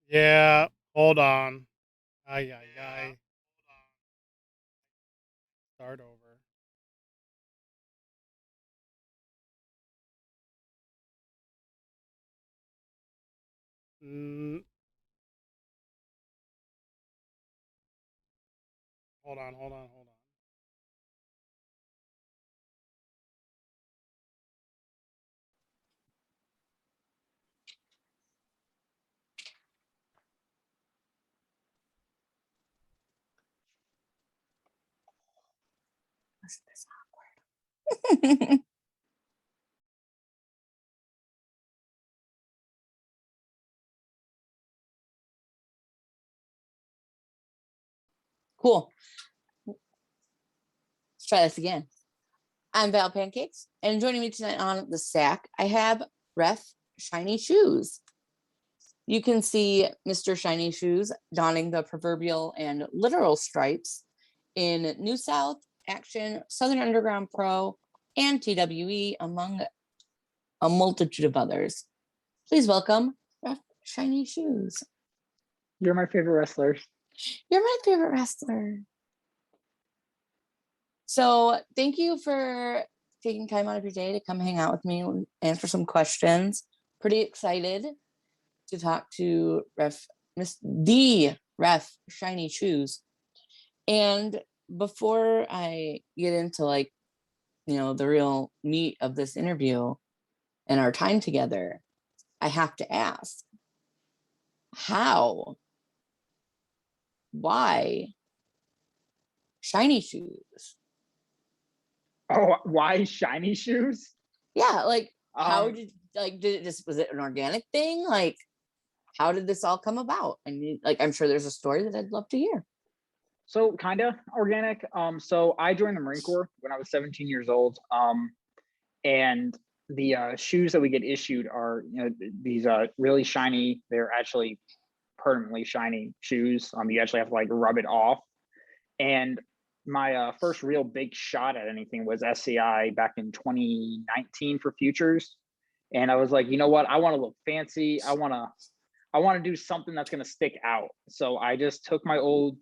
Yeah, hold on. Ay, ay, ay. Start over. Mm, hold on, hold on, hold on. This awkward. Cool. Let's try this again. I'm Val Pancakes, and joining me tonight on the sack, I have Ref Shiny Shoes. You can see Mr. Shiny Shoes donning the proverbial and literal stripes in New South, Action, Southern Underground Pro, and TWE, among a multitude of others. Please welcome Ref Shiny Shoes. You're my favorite wrestler. You're my favorite wrestler. So thank you for taking time out of your day to come hang out with me and answer some questions. Pretty excited to talk to Ref Shiny Shoes. And before I get into the real meat of this interview and our time together, I have to ask, why shiny shoes? Oh, why shiny shoes? Yeah, how did was it an organic thing? Like, how did this all come about? And I'm sure there's a story that I'd love to hear. So kind of organic. So I joined the Marine Corps when I was 17 years old. And the shoes that we get issued are, these really shiny. They're actually permanently shiny shoes. You actually have to rub it off. And my first real big shot at anything was SCI back in 2019 for Futures. And I was like, you know what? I want to look fancy. I want to do something that's going to stick out. So I just took my old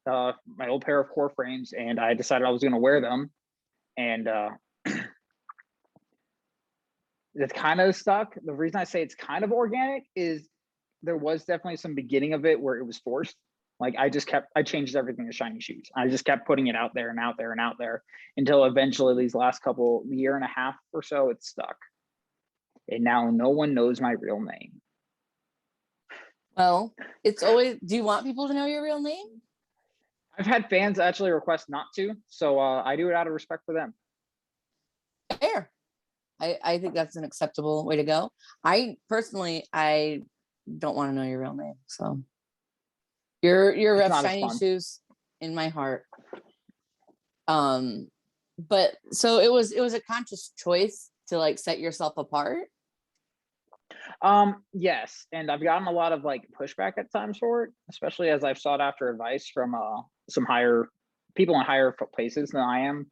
pair of core frames and I decided I was going to wear them. And it's kind of stuck. The reason I say it's kind of organic is there was definitely some beginning of it where it was forced. I changed everything to shiny shoes. I just kept putting it out there and out there and out there until eventually these last year and a half or so, it's stuck. And now no one knows my real name. Well, it's always, do you want people to know your real name? I've had fans actually request not to, so I do it out of respect for them. Fair. I think that's an acceptable way to go. I personally don't want to know your real name, so you're Ref Shiny Shoes in my heart. But so it was a conscious choice to set yourself apart. Yes, and I've gotten a lot of pushback at times for it, especially as I've sought after advice from some higher people in higher places than I am.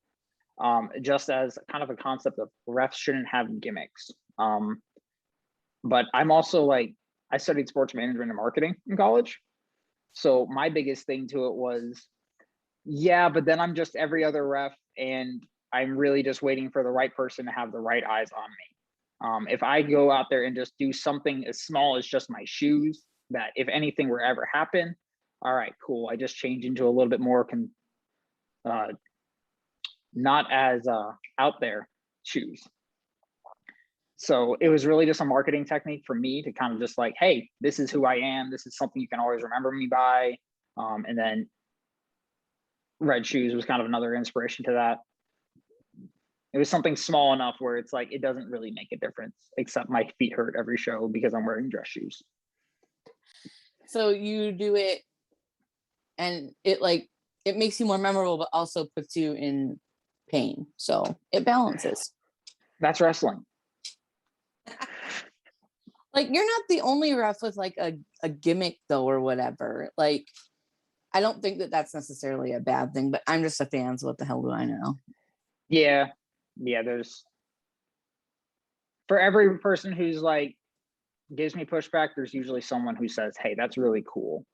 Just as kind of a concept of refs shouldn't have gimmicks. But I'm also I studied sports management and marketing in college. So my biggest thing to it was, yeah, but then I'm just every other ref and I'm really just waiting for the right person to have the right eyes on me. If I go out there and just do something as small as just my shoes, that if anything were ever happen, all right, cool. I just change into a little bit more not as out there shoes. So it was really just a marketing technique for me to kind of just hey, this is who I am. This is something you can always remember me by. And then red shoes was kind of another inspiration to that. It was something small enough where it's it doesn't really make a difference, except my feet hurt every show because I'm wearing dress shoes. So you do it and it makes you more memorable, but also puts you in pain. So it balances. That's wrestling. You're not the only ref with a gimmick though, or whatever. I don't think that that's necessarily a bad thing, but I'm just a fan, so what the hell do I know? Yeah, there's, for every person who's gives me pushback, there's usually someone who says, hey, that's really cool.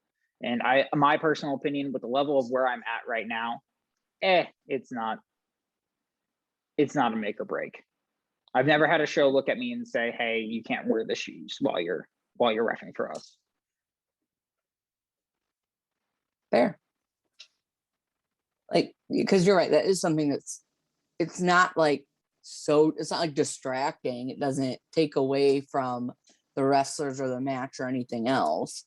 And my personal opinion, with the level of where I'm at right now, it's not a make or break. I've never had a show look at me and say, hey, you can't wear the shoes while you're reffing for us. Fair. Like, because you're right, that is something it's not like distracting. It doesn't take away from the wrestlers or the match or anything else.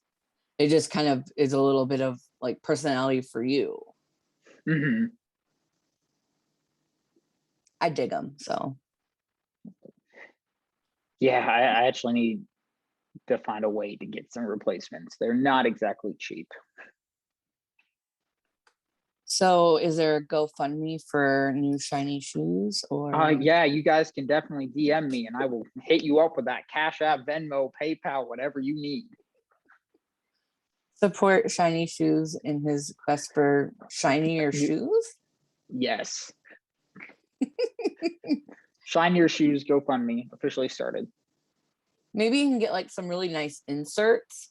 It just kind of is a little bit of like personality for you. Mm-hmm. I dig them. So yeah, I actually need to find a way to get some replacements. They're not exactly cheap. So is there a GoFundMe for new shiny shoes? Or yeah, you guys can definitely DM me and I will hit you up with that Cash App, Venmo, PayPal, whatever you need. support Shiny Shoes in his quest for shinier shoes? Yes. Shinier Shoes GoFundMe officially started. Maybe you can get like some really nice inserts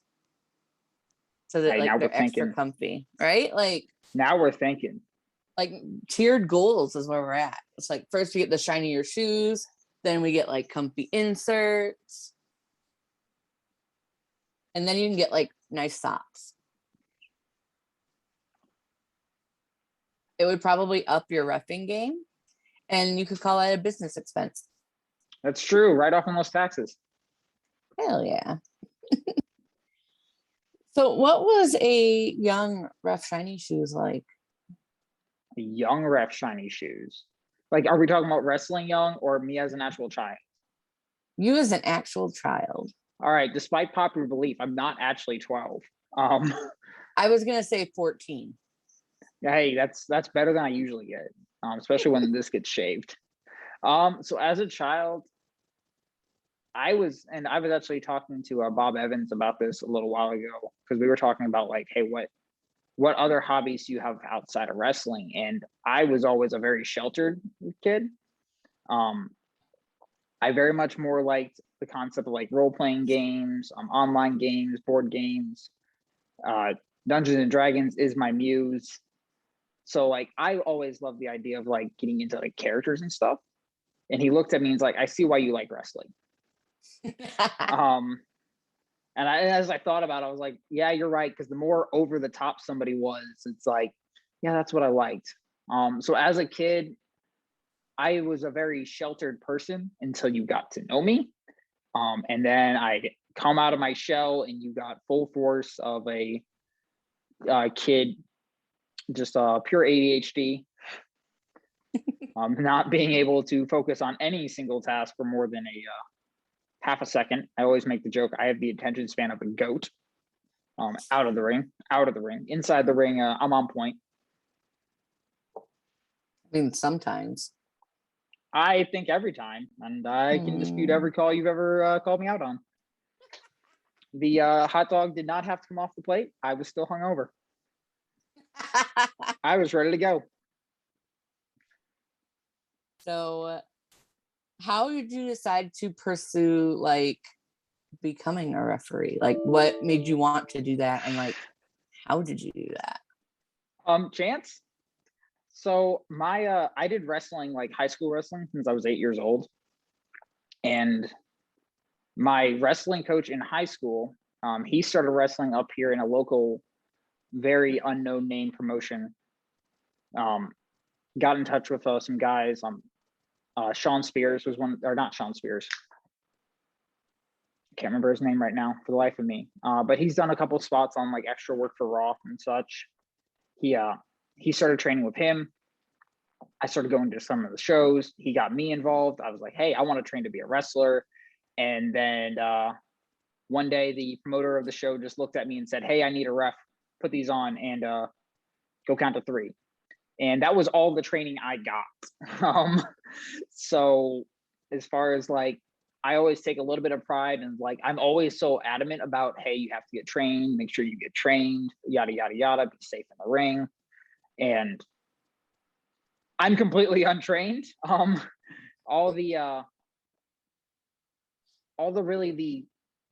so that Hey, like now they're we're extra thinking. comfy, right? Like Now we're thinking. like tiered goals is where we're at. It's like first we get the shinier shoes, then we get like comfy inserts, and then you can get like nice socks. It would probably up your reffing game, and you could call that a business expense. That's true. Right off on those taxes. Hell yeah. So what was a young ref shiny shoes like? A young ref Shiny Shoes. Like, are we talking about wrestling young or me as an actual child? You as an actual child. All right. Despite popular belief, I'm not actually 12. I was gonna say 14. Hey, that's better than I usually get, especially when this gets shaved. So as a child, I was actually talking to Bob Evans about this a little while ago, because we were talking about like, hey, what other hobbies do you have outside of wrestling? And I was always a very sheltered kid. I very much more liked the concept of like role-playing games, online games, board games. Dungeons and Dragons is my muse. So like I always loved the idea of like getting into like characters and stuff. And he looked at me and was like, I see why you like wrestling. And as I thought about it, I was like, yeah, you're right. Because the more over the top somebody was, it's like, yeah, that's what I liked. So as a kid, I was a very sheltered person until you got to know me. And then I come out of my shell and you got full force of a kid, just pure ADHD, not being able to focus on any single task for more than a half a second. I always make the joke, I have the attention span of a goat. Out of the ring, inside the ring, I'm on point. I mean, sometimes. I think every time, and I can dispute every call you've ever called me out on. The hot dog did not have to come off the plate. I was still hungover. I was ready to go. So how did you decide to pursue like becoming a referee? Like what made you want to do that, and like how did you do that? Chance. So my I did wrestling, like high school wrestling, since I was 8 years old. And my wrestling coach in high school, he started wrestling up here in a local, very unknown name promotion. Got in touch with some guys. Sean Spears was one, or not Sean Spears. Can't remember his name right now for the life of me. But he's done a couple spots on like Extra Work for Raw and such. He started training with him. I started going to some of the shows. He got me involved. I was like, hey, I want to train to be a wrestler. And then one day the promoter of the show just looked at me and said, hey, I need a ref. Put these on and go count to 3. And that was all the training I got. So as far as like, I always take a little bit of pride, and like, I'm always so adamant about, hey, you have to get trained, make sure you get trained, yada, yada, yada, be safe in the ring. And I'm completely untrained. All the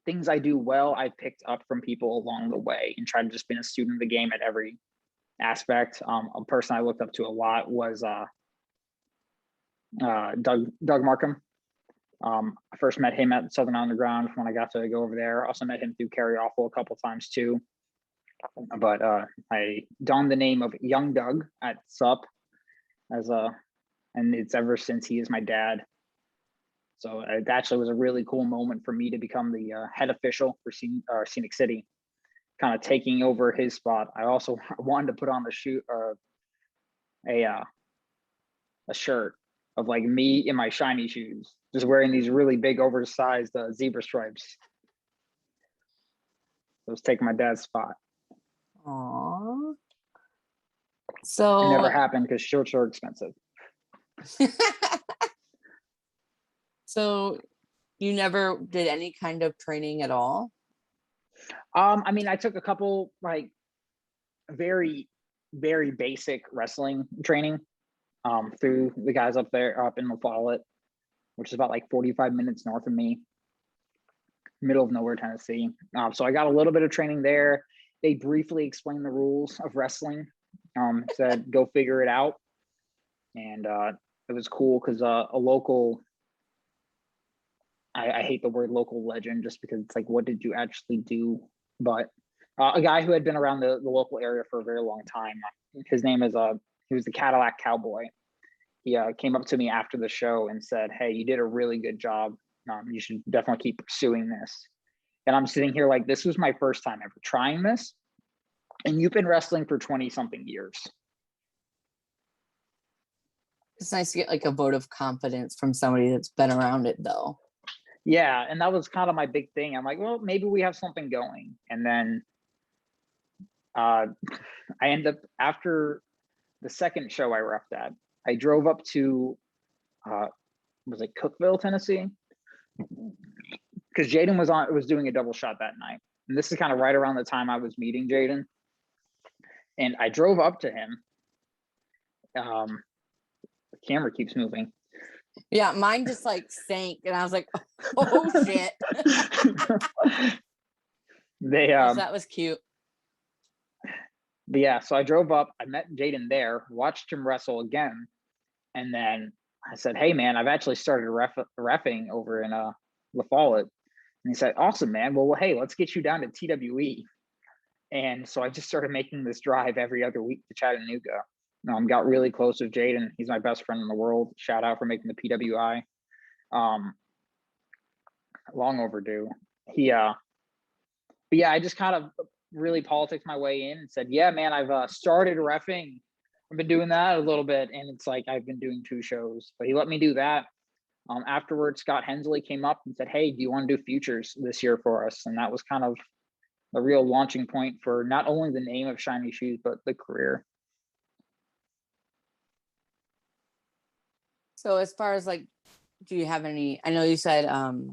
things I do well, I picked up from people along the way and tried to just be a student of the game at every aspect. A person I looked up to a lot was Doug Markham. I first met him at Southern Underground when I got to go over there. Also met him through Carry Awful a couple times too. But I donned the name of Young Doug at SUP and it's ever since he is my dad. So it actually was a really cool moment for me to become the head official for Scenic City, kind of taking over his spot. I also wanted to put on a shirt of like me in my shiny shoes, just wearing these really big oversized zebra stripes. I was taking my dad's spot. Aww. It So never happened because shirts are expensive. so you never did any kind of training at all? I mean, I took a couple like very, very basic wrestling training through the guys up in La Follette, which is about like 45 minutes north of me, middle of nowhere, Tennessee. So I got a little bit of training there. They briefly explained the rules of wrestling, said go figure it out. And it was cool because a local, I hate the word local legend just because it's like, what did you actually do? But a guy who had been around the local area for a very long time, his name is, he was the Cadillac Cowboy. He came up to me after the show and said, hey, you did a really good job. You should definitely keep pursuing this. And I'm sitting here like, this was my first time ever trying this. And you've been wrestling for 20 something years. It's nice to get like a vote of confidence from somebody that's been around it though. Yeah, and that was kind of my big thing. I'm like, well, maybe we have something going. And then I ended up, after the second show I reffed at, I drove up to, was it Cookeville, Tennessee? Because Jaden was doing a double shot that night. And this is kind of right around the time I was meeting Jaden. And I drove up to him. The camera keeps moving. Yeah, mine just like sank and I was like, oh shit. That was cute. But yeah, so I drove up, I met Jaden there, watched him wrestle again. And then I said, hey man, I've actually started reffing over in La Follette. And he said, awesome, man. Well, hey, let's get you down to TWE. And so I just started making this drive every other week to Chattanooga. Got really close with Jaden. He's my best friend in the world. Shout out for making the PWI. Long overdue. But yeah, I just kind of really politics my way in and said, yeah, man, I've started reffing. I've been doing that a little bit. And it's like, I've been doing 2 shows, but he let me do that. Afterwards, Scott Hensley came up and said, hey, do you want to do futures this year for us? And that was kind of the real launching point for not only the name of Shiny Shoes, but the career. So as far as like, do you have any, I know you said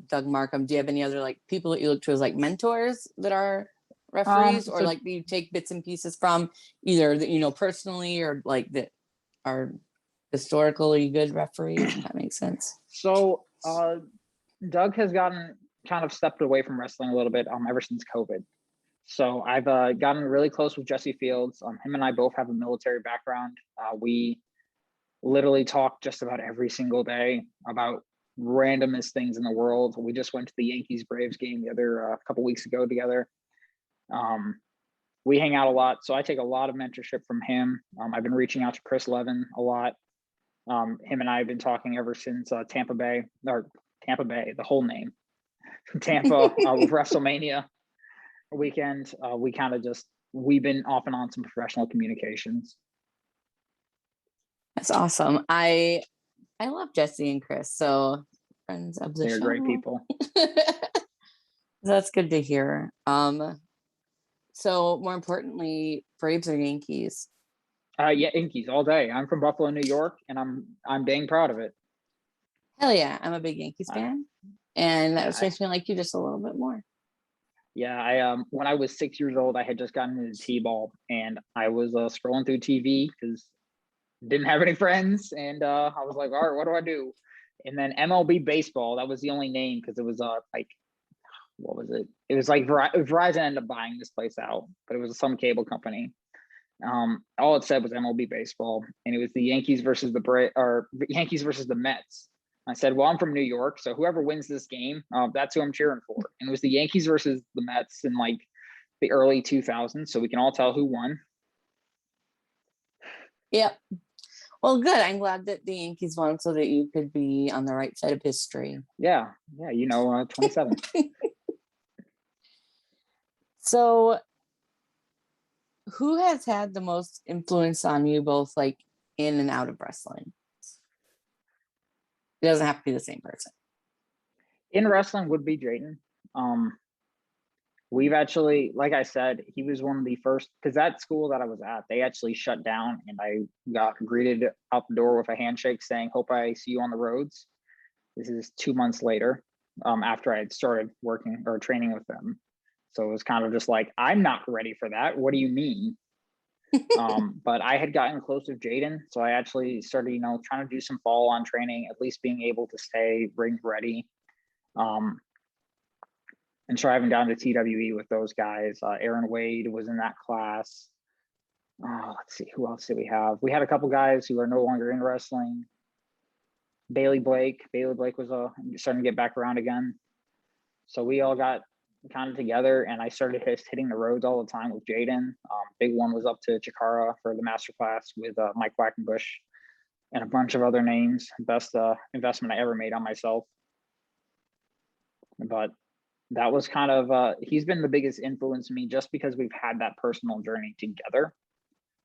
Doug Markham, do you have any other like people that you look to as like mentors that are referees or like you take bits and pieces from either that you know personally or like that are historically good referees, if that makes sense? So Doug has gotten kind of stepped away from wrestling a little bit ever since COVID. So I've gotten really close with Jesse Fields. Him and I both have a military background. We literally talk just about every single day about randomest things in the world. We just went to the Yankees-Braves game the other couple weeks ago together. We hang out a lot, so I take a lot of mentorship from him. I've been reaching out to Chris Levin a lot. Him and I have been talking ever since Tampa Bay, the whole name, Tampa with WrestleMania weekend. We've been off and on some professional communications. That's awesome. I love Jesse and Chris, so friends of the show. They're great people. That's good to hear. So more importantly, Braves or Yankees? Yeah, Yankees all day. I'm from Buffalo, New York, and I'm dang proud of it. Hell yeah, I'm a big Yankees fan, and that makes me like you just a little bit more. Yeah, I when I was 6 years old, I had just gotten into T-ball, and I was scrolling through TV because didn't have any friends, and I was like, all right, what do I do? And then MLB baseball, that was the only name because it was like what was it? It was like Verizon ended up buying this place out, but it was some cable company. All it said was MLB baseball, and it was the Yankees versus the Yankees versus the Mets. I said, well, I'm from New York, so whoever wins this game, that's who I'm cheering for. And it was the Yankees versus the Mets in like the early 2000s, so we can all tell who won. Yep. Well, good. I'm glad that the Yankees won so that you could be on the right side of history. Yeah, 27. So who has had the most influence on you both like in and out of wrestling? It doesn't have to be the same person. In wrestling would be Drayton. We've actually, like I said, he was one of the first, because that school that I was at, they actually shut down, and I got greeted out the door with a handshake saying, hope I see you on the roads. This is 2 months later, after I had started working or training with them. So it was kind of just like, I'm not ready for that. What do you mean? But I had gotten close with Jaden, so I actually started, trying to do some follow-on training, at least being able to stay ring ready. And driving down to TWE with those guys. Aaron Wade was in that class. Let's see, who else did we have? We had a couple guys who are no longer in wrestling. Bailey Blake was starting to get back around again. So we all got kind of together, and I started hitting the roads all the time with Jaden. Big one was up to Chikara for the master class with Mike Quackenbush and a bunch of other names. Best investment I ever made on myself. But that was kind of, he's been the biggest influence in me just because we've had that personal journey together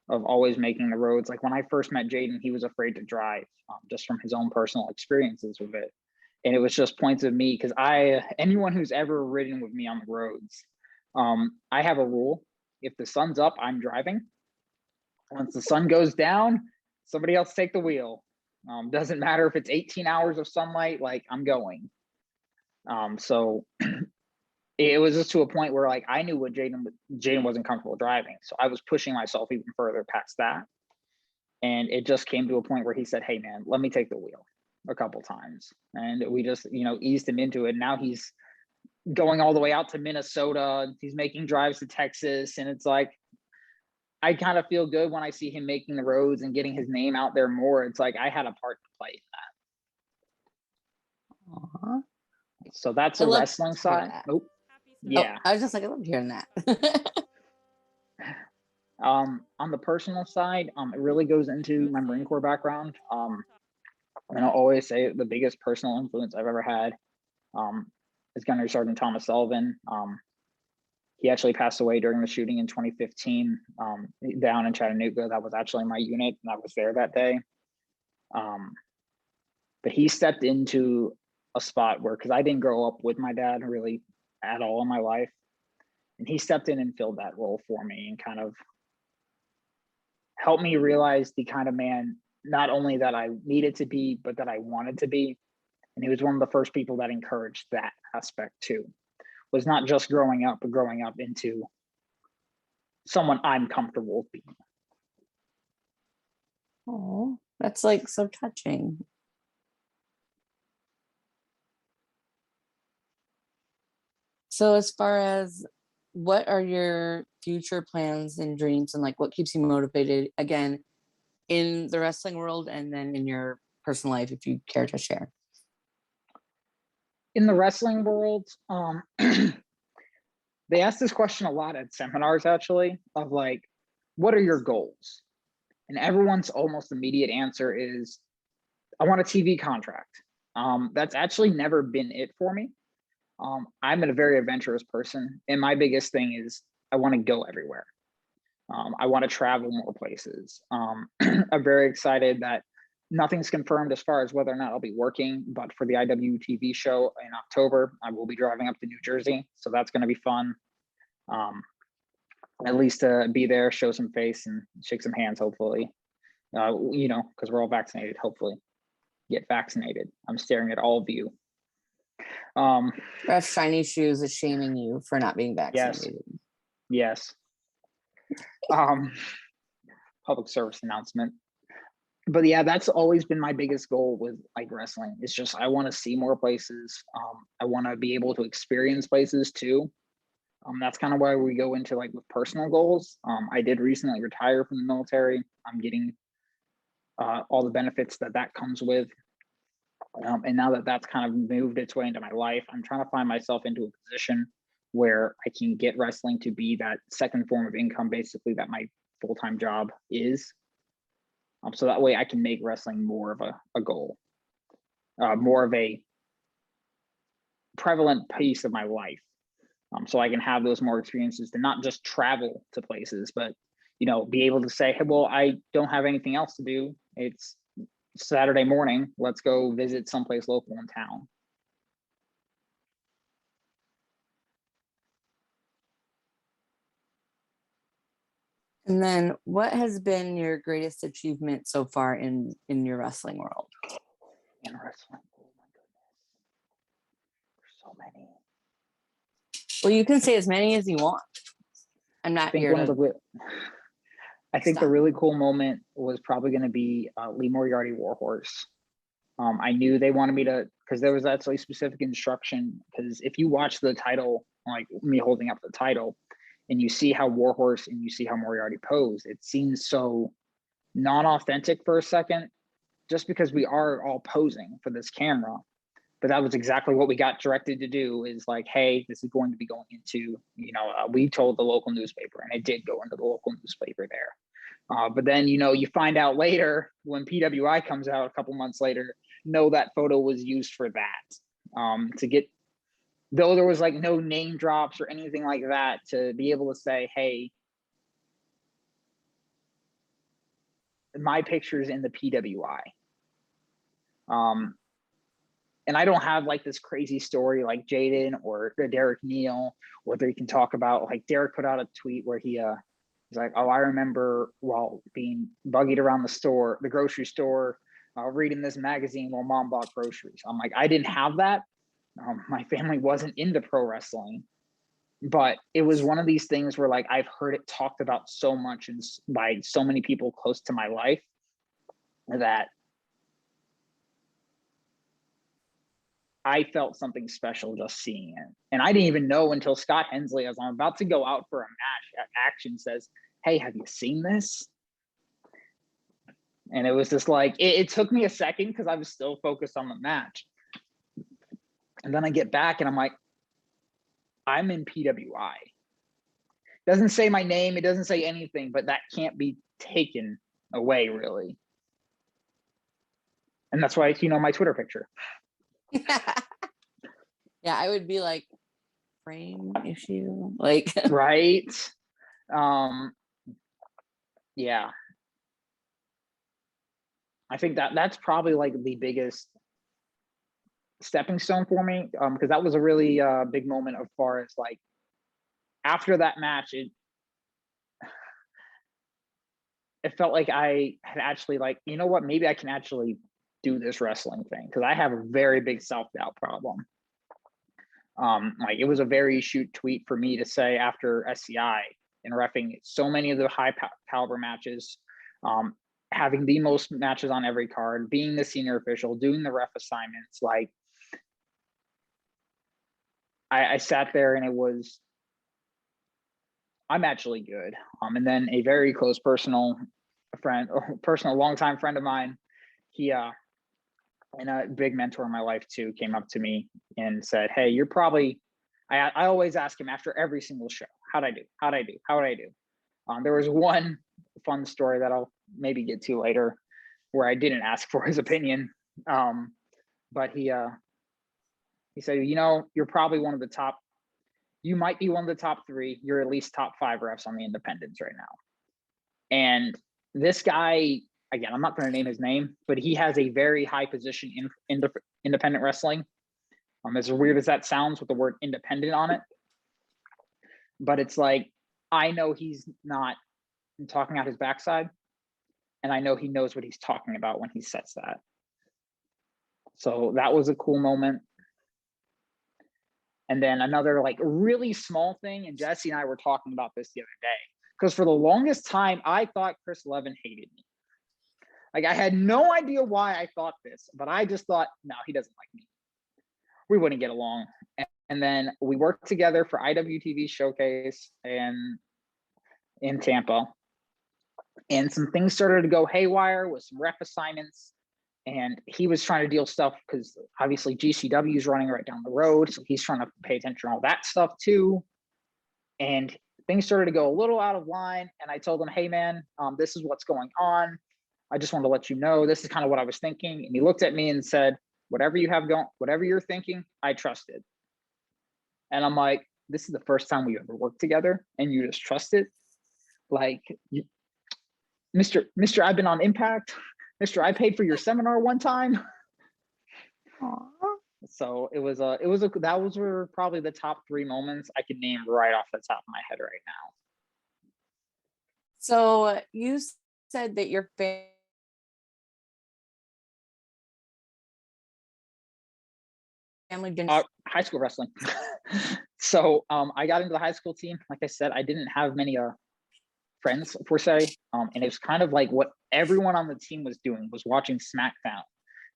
of always making the roads. Like when I first met Jaden, he was afraid to drive just from his own personal experiences with it. And it was just points of me, because anyone who's ever ridden with me on the roads, I have a rule. If the sun's up, I'm driving. Once the sun goes down, somebody else take the wheel. Doesn't matter if it's 18 hours of sunlight, like I'm going. So it was just to a point where like I knew what Jaden wasn't comfortable driving, so I was pushing myself even further past that. And it just came to a point where he said, hey man, let me take the wheel a couple times, and we just eased him into it. Now he's going all the way out to Minnesota, he's making drives to Texas, and it's like I kind of feel good when I see him making the roads and getting his name out there more. It's like I had a part to play in that. Aww. So that's a wrestling side. Oh, yeah. I was just like, I love hearing that. On the personal side, it really goes into my Marine Corps background. And I'll always say the biggest personal influence I've ever had is Gunnery Sergeant Thomas Sullivan. He actually passed away during the shooting in 2015 down in Chattanooga. That was actually my unit, and I was there that day. But he stepped into a spot where, because I didn't grow up with my dad really at all in my life, and he stepped in and filled that role for me and kind of helped me realize the kind of man not only that I needed to be, but that I wanted to be. And he was one of the first people that encouraged that aspect too. Was not just growing up, but growing up into someone I'm comfortable with being. Oh, that's like so touching. So as far as what are your future plans and dreams, and like what keeps you motivated again in the wrestling world and then in your personal life, if you care to share? In the wrestling world, they ask this question a lot at seminars actually, of like, what are your goals? And everyone's almost immediate answer is, I want a TV contract. That's actually never been it for me. I'm a very adventurous person, and my biggest thing is I want to go everywhere. I want to travel more places. I'm very excited that nothing's confirmed as far as whether or not I'll be working, but for the IWTV show in October, I will be driving up to New Jersey. So that's going to be fun. At least to be there, show some face and shake some hands, hopefully, because we're all vaccinated, hopefully get vaccinated. I'm staring at all of you. Ref Shiny Shoes is shaming you for not being vaccinated. Yes. Public service announcement. but yeah, that's always been my biggest goal with like wrestling. It's just, I want to see more places. I want to be able to experience places too. That's kind of why we go into like with personal goals. I did recently retire from the military. I'm getting all the benefits that comes with. And now that that's kind of moved its way into my life, I'm trying to find myself into a position where I can get wrestling to be that second form of income, basically, that my full-time job is. So that way I can make wrestling more of a goal, more of a prevalent piece of my life. So I can have those more experiences to not just travel to places, but, you know, be able to say, hey, well, I don't have anything else to do. It's Saturday morning. Let's go visit someplace local in town. And then what has been your greatest achievement so far in your wrestling world? In wrestling, oh my goodness, there's so many. Well, you can say as many as you want. I'm not here to. I think the really cool moment was probably going to be Lee Moriarty Warhorse. I knew they wanted me to, because there was actually specific instruction, because if you watch the title, like me holding up the title, and you see how Warhorse and you see how Moriarty posed, it seems so non-authentic for a second, just because we are all posing for this camera. But that was exactly what we got directed to do, is like, hey, this is going to be going into, you know, we told the local newspaper, and it did go into the local newspaper there. But then, you know, you find out later when PWI comes out a couple months later, no, that photo was used for that, to get, though there was like no name drops or anything like that, to be able to say, hey, my picture's in the PWI. And I don't have like this crazy story like Jaden or Derek Neal, whether you can talk about, like Derek put out a tweet where he's like, oh, I remember while being buggied around the grocery store, reading this magazine while mom bought groceries. I'm like, I didn't have that. My family wasn't into pro wrestling, but it was one of these things where like I've heard it talked about so much and by so many people close to my life that I felt something special just seeing it. And I didn't even know until Scott Hensley, as I'm about to go out for a match at Action, says, hey, have you seen this? And it was just like, it took me a second because I was still focused on the match. And then I get back and I'm like, I'm in PWI. Doesn't say my name, it doesn't say anything, but that can't be taken away, really. And that's why, you know, my Twitter picture. Yeah, I would be like, frame issue, like. Right. Yeah. I think that's probably like the biggest stepping stone for me, because that was a really big moment as far as like, after that match, it felt like I had actually like, you know what, maybe I can actually do this wrestling thing, because I have a very big self-doubt problem. Like it was a very shoot tweet for me to say after SCI and reffing so many of the high caliber matches, having the most matches on every card, being the senior official, doing the ref assignments. Like I sat there and it was, I'm actually good. And then a very close personal longtime friend of mine, he and a big mentor in my life too, came up to me and said, hey, you're probably, I always ask him after every single show, how'd I do? There was one fun story that I'll maybe get to later where I didn't ask for his opinion. But he said, you know, you're probably one of the top, you might be one of the top 3, you're at least top 5 refs on the independents right now. And this guy, again, I'm not going to name his name, but he has a very high position in independent wrestling. As weird as that sounds with the word independent on it, but it's like, I know he's not talking out his backside, and I know he knows what he's talking about when he says that. So that was a cool moment. And then another like really small thing, and Jesse and I were talking about this the other day, because for the longest time, I thought Chris Levin hated me. Like, I had no idea why I thought this, but I just thought, no, he doesn't like me. We wouldn't get along. And then we worked together for IWTV Showcase and in Tampa. And some things started to go haywire with some ref assignments. And he was trying to deal stuff because obviously GCW is running right down the road. So he's trying to pay attention to all that stuff too. And things started to go a little out of line. And I told him, hey, man, this is what's going on. I just wanted to let you know, this is kind of what I was thinking. And he looked at me and said, whatever you have going, whatever you're thinking, I trust it. And I'm like, this is the first time we ever worked together and you just trust it. Like, Mr. I've been on Impact. Mr. I paid for your seminar one time. Aw. So those were probably the top 3 moments I could name right off the top of my head right now. So you said that your family didn't. High school wrestling. So I got into the high school team. Like I said, I didn't have many friends per se, and it was kind of like what everyone on the team was doing was watching SmackDown,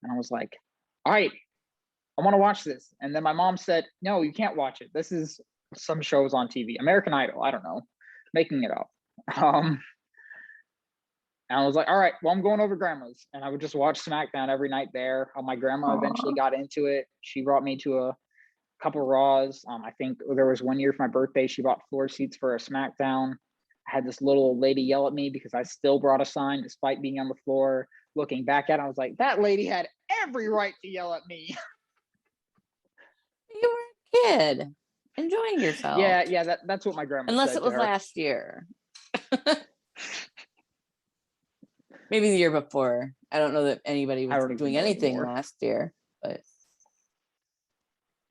and I was like, all right, I want to watch this. And then my mom said, no, you can't watch it. This is some shows on TV, American Idol, I don't know, making it up. And I was like, all right, well, I'm going over grandma's, and I would just watch SmackDown every night there. My grandma eventually got into it. She brought me to a couple Raws. I think there was one year for my birthday, she bought floor seats for a SmackDown. I had this little old lady yell at me because I still brought a sign despite being on the floor. Looking back at it, I was like, that lady had every right to yell at me. You were a kid enjoying yourself. Yeah, that's what my grandma Unless said it was to her. last year. Maybe the year before. I don't know that anybody was doing anything last year, but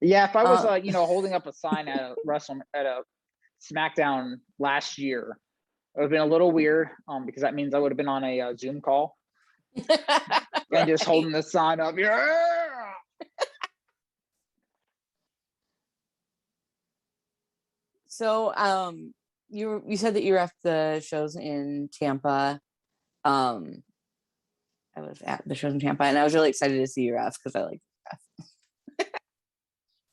yeah, if I was holding up a sign at a SmackDown last year, it would have been a little weird, because that means I would have been on a Zoom call and just holding the sign up. Yeah. So you said that you were at the shows in Tampa. I was at the shows in Tampa and I was really excited to see your refs because I like refs.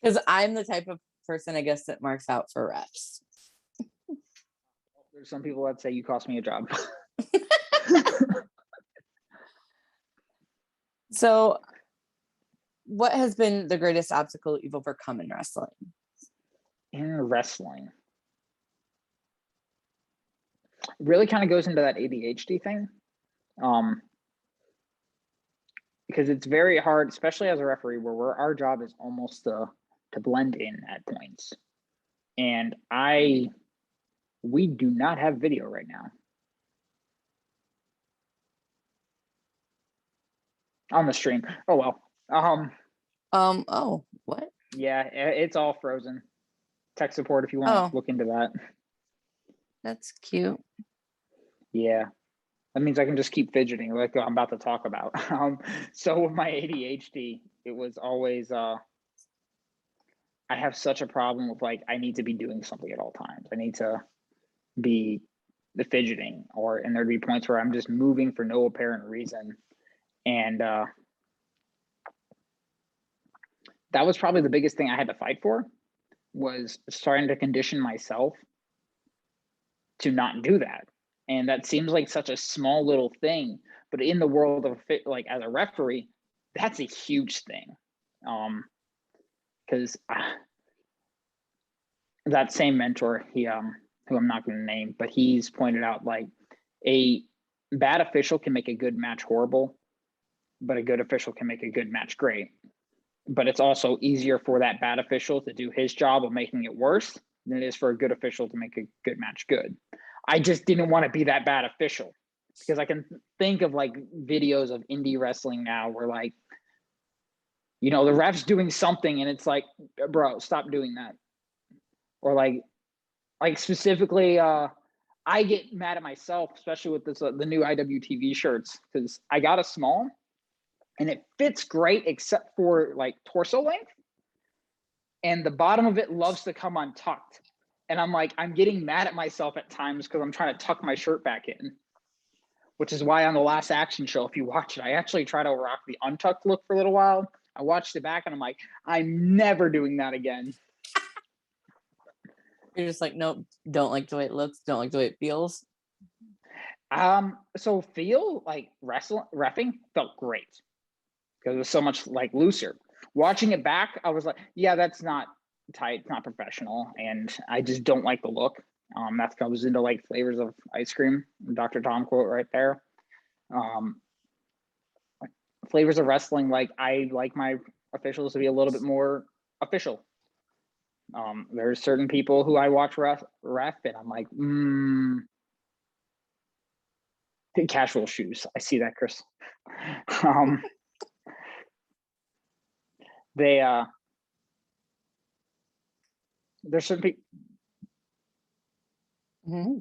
Because I'm the type of person, I guess, that marks out for refs. There's some people that say you cost me a job. So what has been the greatest obstacle you've overcome in wrestling? In wrestling, it really kind of goes into that ADHD thing, because it's very hard, especially as a referee, where our job is almost to blend in at points, and we do not have video right now on the stream. Oh well. Oh, what? Yeah, it's all frozen. Tech support if you want to look into that. That's cute. Yeah, that means I can just keep fidgeting like I'm about to talk about. So with my ADHD, it was always I have such a problem with, like, I need to be doing something at all times. I need to be the fidgeting, and there'd be points where I'm just moving for no apparent reason. And that was probably the biggest thing I had to fight for, was starting to condition myself to not do that. And that seems like such a small little thing, but in the world of like as a referee, that's a huge thing. Because that same mentor, he who I'm not going to name, but he's pointed out, like, a bad official can make a good match horrible, but a good official can make a good match great. But it's also easier for that bad official to do his job of making it worse than it is for a good official to make a good match good. I just didn't want to be that bad official, because I can think of like videos of indie wrestling now where, like, the ref's doing something and it's like, bro, stop doing that. Or like specifically, I get mad at myself, especially with this the new IWTV shirts, because I got a small and it fits great except for like torso length, and the bottom of it loves to come untucked. And I'm like, I'm getting mad at myself at times because I'm trying to tuck my shirt back in. which is why on the last action show, if you watch it, I actually try to rock the untucked look for a little while. I watched it back and I'm like, I'm never doing that again. You're just like, nope, don't like the way it looks, don't like the way it feels. So feel like reffing felt great because it was so much like looser. Watching it back, I was like, yeah, that's not tight, not professional, and I just don't like the look. That goes into like flavors of ice cream, Dr. Tom quote right there. Flavors of wrestling, like I like my officials to be a little bit more official. There's certain people who I watch ref and I'm like, casual shoes. I see that, Chris. There's certain people. Mm-hmm.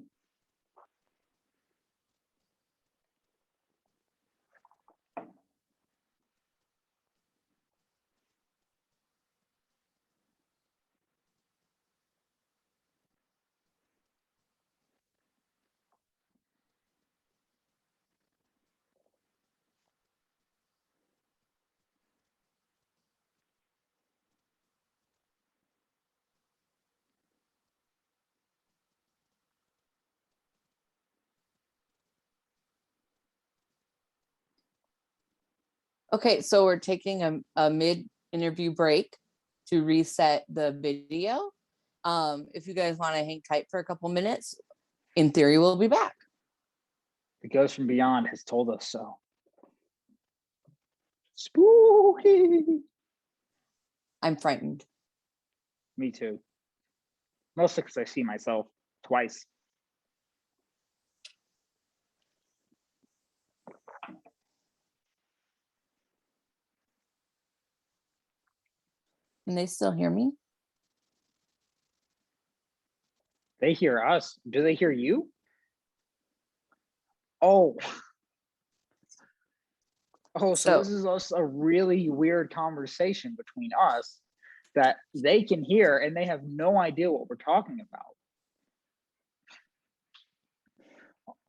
Okay, so we're taking a mid-interview break to reset the video. If you guys want to hang tight for a couple minutes, in theory, we'll be back. The Ghost from Beyond has told us so. Spooky. I'm frightened. Me too. Mostly because I see myself twice. Can they still hear me? They hear us. Do they hear you? Oh. Oh, so this is also a really weird conversation between us that they can hear and they have no idea what we're talking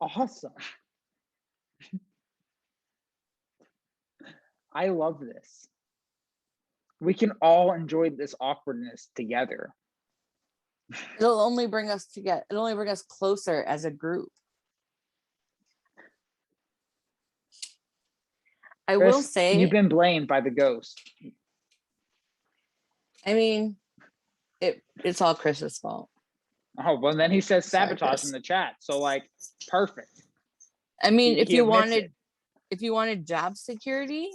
about. Awesome. I love this. We can all enjoy this awkwardness together. It'll only bring us together. It'll only bring us closer as a group. I Chris, will say, you've been blamed by the ghost. I mean, it's all Chris's fault. Oh, well, then he says Sorry, sabotage Chris. in the chat. So like, perfect. I mean, He admits it. if you wanted job security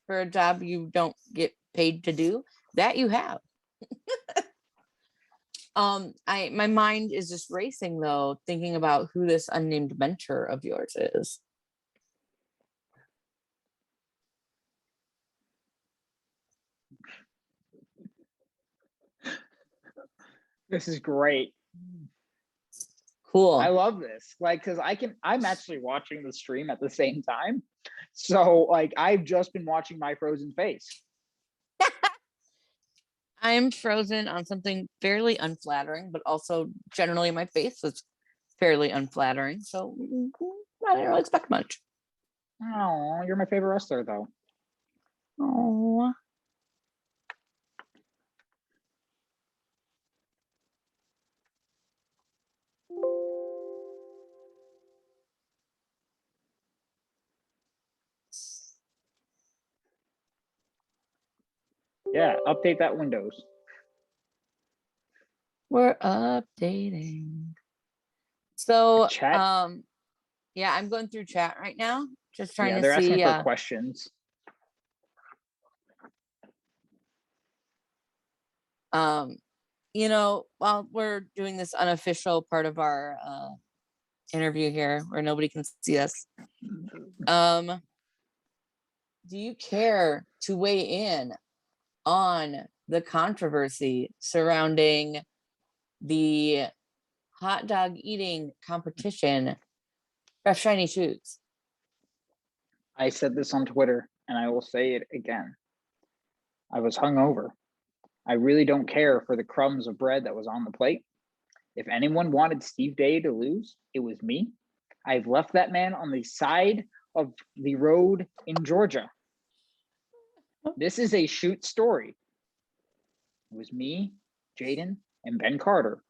for a job you don't get paid to do, that you have. My mind is just racing though, thinking about who this unnamed mentor of yours is. This is great. Cool. I love this. Like, cause I'm actually watching the stream at the same time. So like, I've just been watching my frozen face. I'm frozen on something fairly unflattering, but also generally my face is fairly unflattering. So I didn't really expect much. Oh, you're my favorite wrestler though. Oh. Yeah, update that Windows. We're updating. So Chat. yeah, I'm going through chat right now, just trying to They're see asking for questions. you know, while we're doing this unofficial part of our interview here where nobody can see us, do you care to weigh in on the controversy surrounding the hot dog eating competition of shiny shoes? I said this on Twitter and I will say it again. I was hungover. I really don't care for the crumbs of bread that was on the plate. If anyone wanted Steve Day to lose, it was me. I've left that man on the side of the road in Georgia. This is a shoot story. It was me, Jaden, and Ben Carter,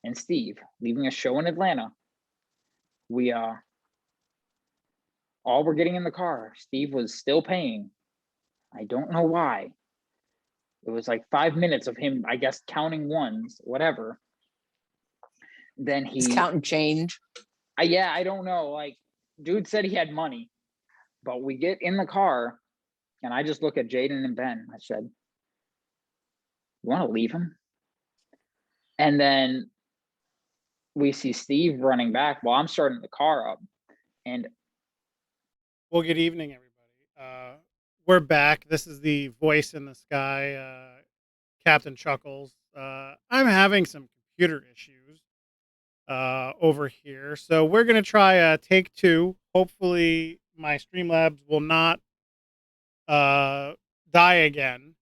and Steve leaving a show in Atlanta. We all were getting in the car. Steve was still paying. I don't know why. It was like 5 minutes of him, I guess, counting ones, whatever. Then He's counting change. Yeah, I don't know. Like, dude said he had money, but we get in the car, and I just look at Jaden and Ben. I said, "You want to leave him?" And then we see Steve running back while I'm starting the car up, and Well, good evening, everybody. We're back. This is the voice in the sky, Captain Chuckles. I'm having some computer issues over here, so we're gonna try take 2. Hopefully, my Streamlabs will not die again,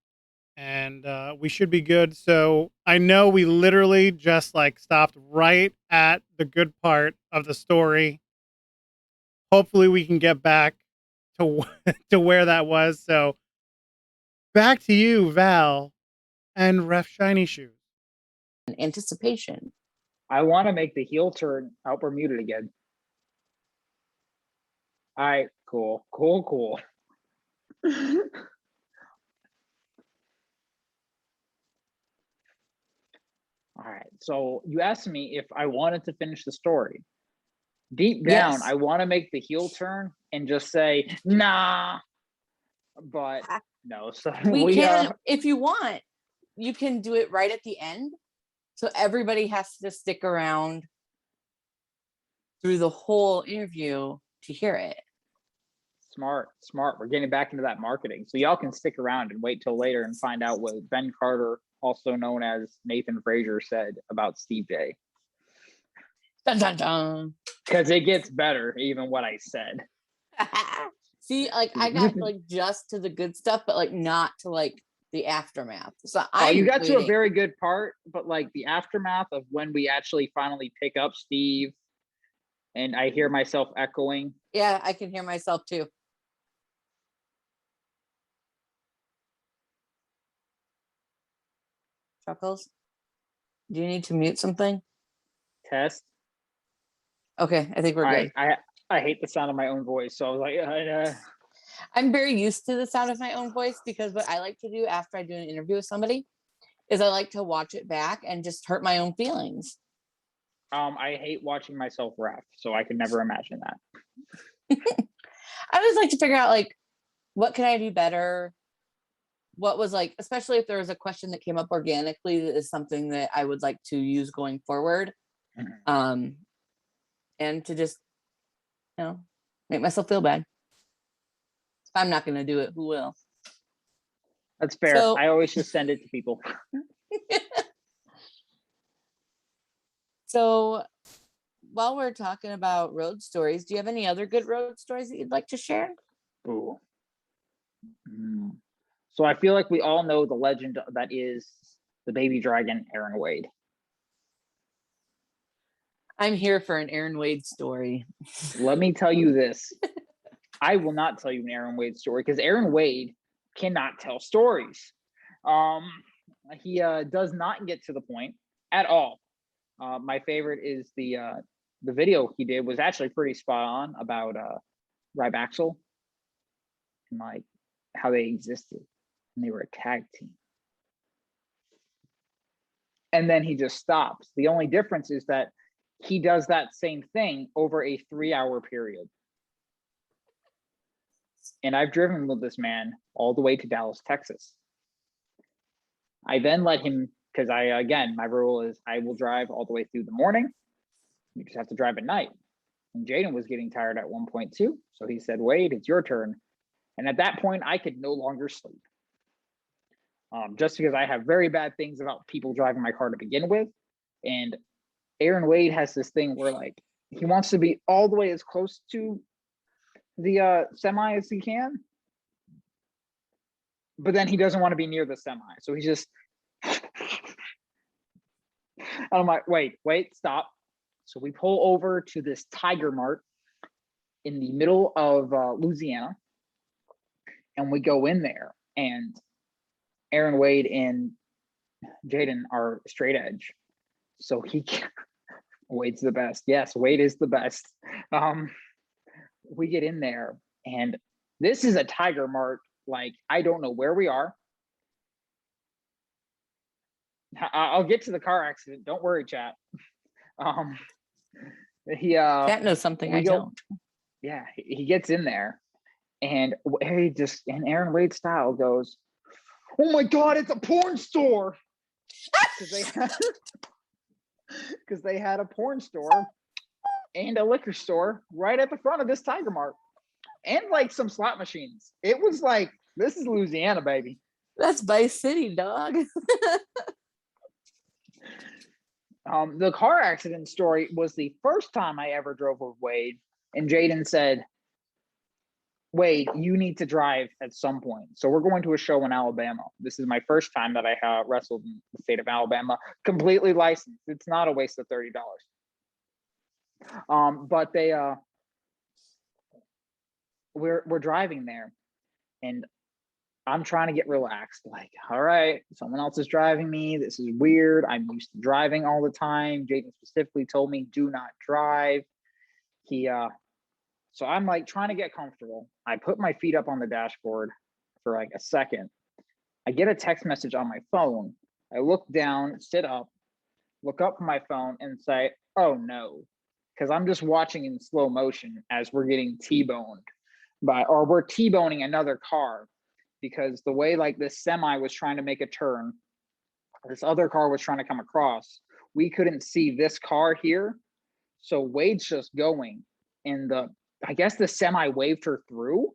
and we should be good. So I know we literally just like stopped right at the good part of the story. Hopefully, we can get back to to where that was. So back to you, Val and Ref Shiny Shoes. Anticipation. I want to make the heel turn. Oh, we're muted again. All right, cool. All right, so you asked me if I wanted to finish the story. Deep down, Yes. I want to make the heel turn and just say, nah, but no. So We can, if you want, you can do it right at the end. So everybody has to stick around through the whole interview to hear it. Smart. We're getting back into that marketing. So y'all can stick around and wait till later and find out what Ben Carter, also known as Nathan Frazier, said about Steve J. Dun, dun, dun. Because it gets better, even what I said. See, like I got like just to the good stuff, but like not to like the aftermath. So you got to a very good part, but like the aftermath of when we actually finally pick up Steve, and I hear myself echoing. Yeah, I can hear myself too. Chuckles, do you need to mute something? Test. Okay, I think we're good. I hate the sound of my own voice, so I was like, I'm very used to the sound of my own voice because what I like to do after I do an interview with somebody is I like to watch it back and just hurt my own feelings. I hate watching myself ref, so I could never imagine that. I always like to figure out like, what can I do better? What was like, especially if there was a question that came up organically that is something that I would like to use going forward. And to just, make myself feel bad. If I'm not going to do it, who will? That's fair. So, I always just send it to people. So while we're talking about road stories, do you have any other good road stories that you'd like to share? Ooh. So I feel like we all know the legend that is the baby dragon, Aaron Wade. I'm here for an Aaron Wade story. Let me tell you this. I will not tell you an Aaron Wade story because Aaron Wade cannot tell stories. He does not get to the point at all. My favorite is the video he did was actually pretty spot on about Rybaxel and like how they existed and they were a tag team. And then he just stops. The only difference is that he does that same thing over a 3-hour period. And I've driven with this man all the way to Dallas, Texas. I then let him, because my rule is I will drive all the way through the morning. You just have to drive at night. And Jaden was getting tired at one point too. So he said, Wade, it's your turn. And at that point, I could no longer sleep. Just because I have very bad things about people driving my car to begin with. And Aaron Wade has this thing where like, he wants to be all the way as close to the semi as he can. But then he doesn't want to be near the semi. So he's just, I'm like, wait, stop. So we pull over to this Tiger Mart in the middle of Louisiana, and we go in there, and Aaron, Wade, and Jaden are straight edge. So Wade's the best. Yes, Wade is the best. We get in there, and this is a Tiger Mart. Like, I don't know where we are. I'll get to the car accident. Don't worry, chat. Chat knows something I don't. Yeah, he gets in there, and he just, in Aaron Wade style, goes, "Oh my God, it's a porn store!" Because they had a porn store and a liquor store right at the front of this Tiger Mart, and like some slot machines. It was like, this is Louisiana, baby. That's Vice City, dog. The car accident story was the first time I ever drove with Wade, and Jaden said, "Wade, you need to drive at some point." So we're going to a show in Alabama. This is my first time that I wrestled in the state of Alabama, completely licensed. It's not a waste of $30. But we're driving there, and I'm trying to get relaxed. Like, all right, someone else is driving me. This is weird. I'm used to driving all the time. Jaden specifically told me, do not drive. So I'm like trying to get comfortable. I put my feet up on the dashboard for like a second. I get a text message on my phone. I look down, sit up, look up from my phone, and say, "Oh no," because I'm just watching in slow motion as we're getting T-boned or we're T-boning another car, because the way like this semi was trying to make a turn, this other car was trying to come across. We couldn't see this car here, so Wade's just going, and I guess the semi waved her through,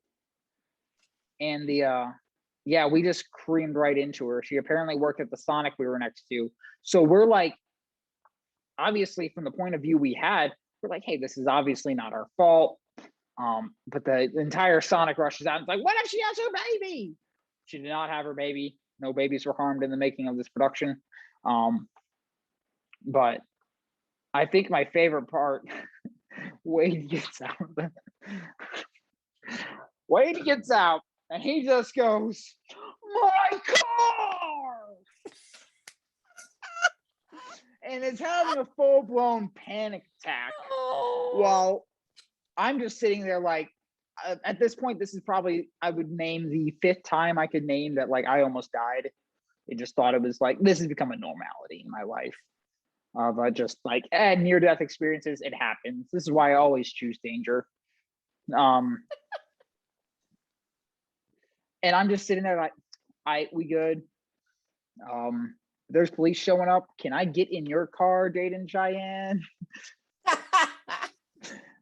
and we just creamed right into her. She apparently worked at the Sonic we were next to. So we're like, obviously from the point of view we had, we're like, hey, this is obviously not our fault. But the entire Sonic rushes out and is like, what if she has her baby? She did not have her baby. No babies were harmed in the making of this production. But I think my favorite part, Wade gets out. Wade gets out, and he just goes, "My car!" And it's having a full-blown panic attack. While I'm just sitting there like, at this point, this is probably, I would name the 5th time I could name that like I almost died. I just thought it was like, this has become a normality in my life. But just like near-death experiences, it happens. This is why I always choose danger. And I'm just sitting there like, we good. There's police showing up. Can I get in your car, Jaden, Cheyenne?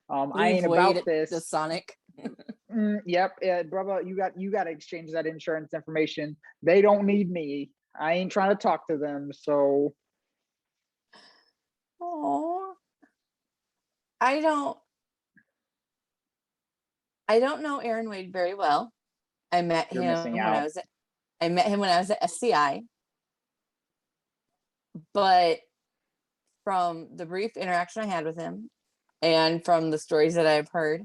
I ain't about this. The Sonic. Yep, brother, you got to exchange that insurance information. They don't need me. I ain't trying to talk to them. So, I don't know Aaron Wade very well. I met him when I was at SCI. But from the brief interaction I had with him and from the stories that I've heard,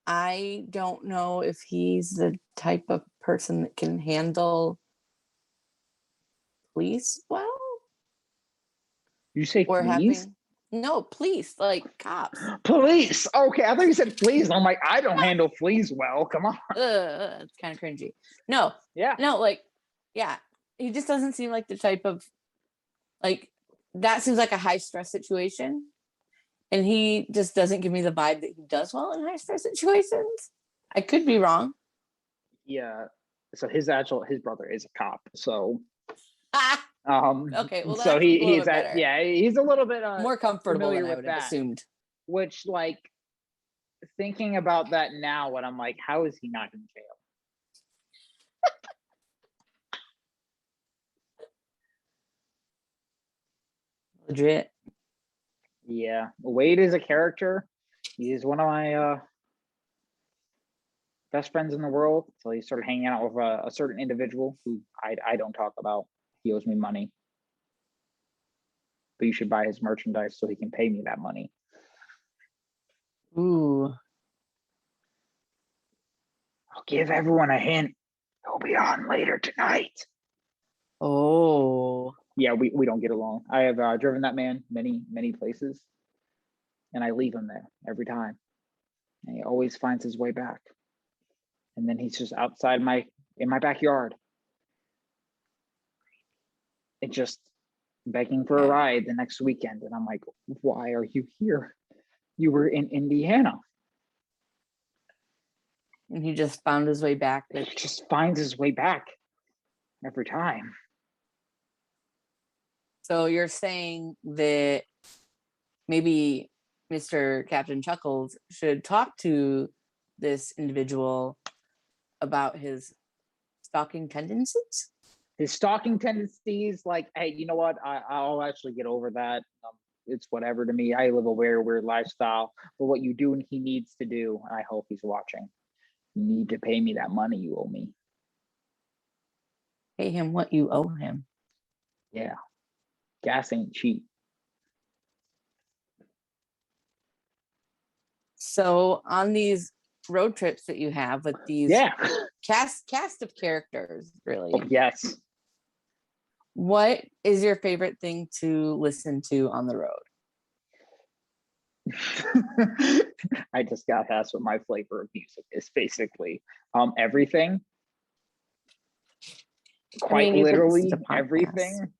I don't know if he's the type of person that can handle police well. You say police? No, police, like cops. Police. Okay, I thought you said fleas. I'm like, I don't handle fleas well. Come on. It's kind of cringy. No. Yeah. No, like, yeah. He just doesn't seem like the type of, like, that seems like a high stress situation. And he just doesn't give me the vibe that he does well in high stress situations. I could be wrong. Yeah. So his brother is a cop. So okay, well, so he's he's a little bit more comfortable than I with would have assumed. Which, like, thinking about that now, when I'm like, how is he not in jail? Legit. Yeah, Wade is a character. He's one of my best friends in the world. So he started hanging out with a certain individual who I don't talk about. He owes me money. but you should buy his merchandise so he can pay me that money. Ooh. I'll give everyone a hint. He'll be on later tonight. Oh. Yeah, we don't get along. I have driven that man many places, and I leave him there every time, and he always finds his way back. And then he's just outside in my backyard. It just begging for a ride the next weekend, and I'm like, why are you here? You were in Indiana. And he just found his way back. He just finds his way back every time. So you're saying that maybe Mr. Captain Chuckles should talk to this individual about his stalking tendencies? His stalking tendencies, like, hey, you know what? I'll actually get over that. It's whatever to me. I live a very weird lifestyle. But what you do and he needs to do, and I hope he's watching, you need to pay me that money you owe me. Pay him what you owe him. Yeah. Gas ain't cheap. So on these road trips that you have with these cast of characters, really. Oh, yes. What is your favorite thing to listen to on the road? I just got asked what my flavor of music is, basically. Everything. Quite literally everything.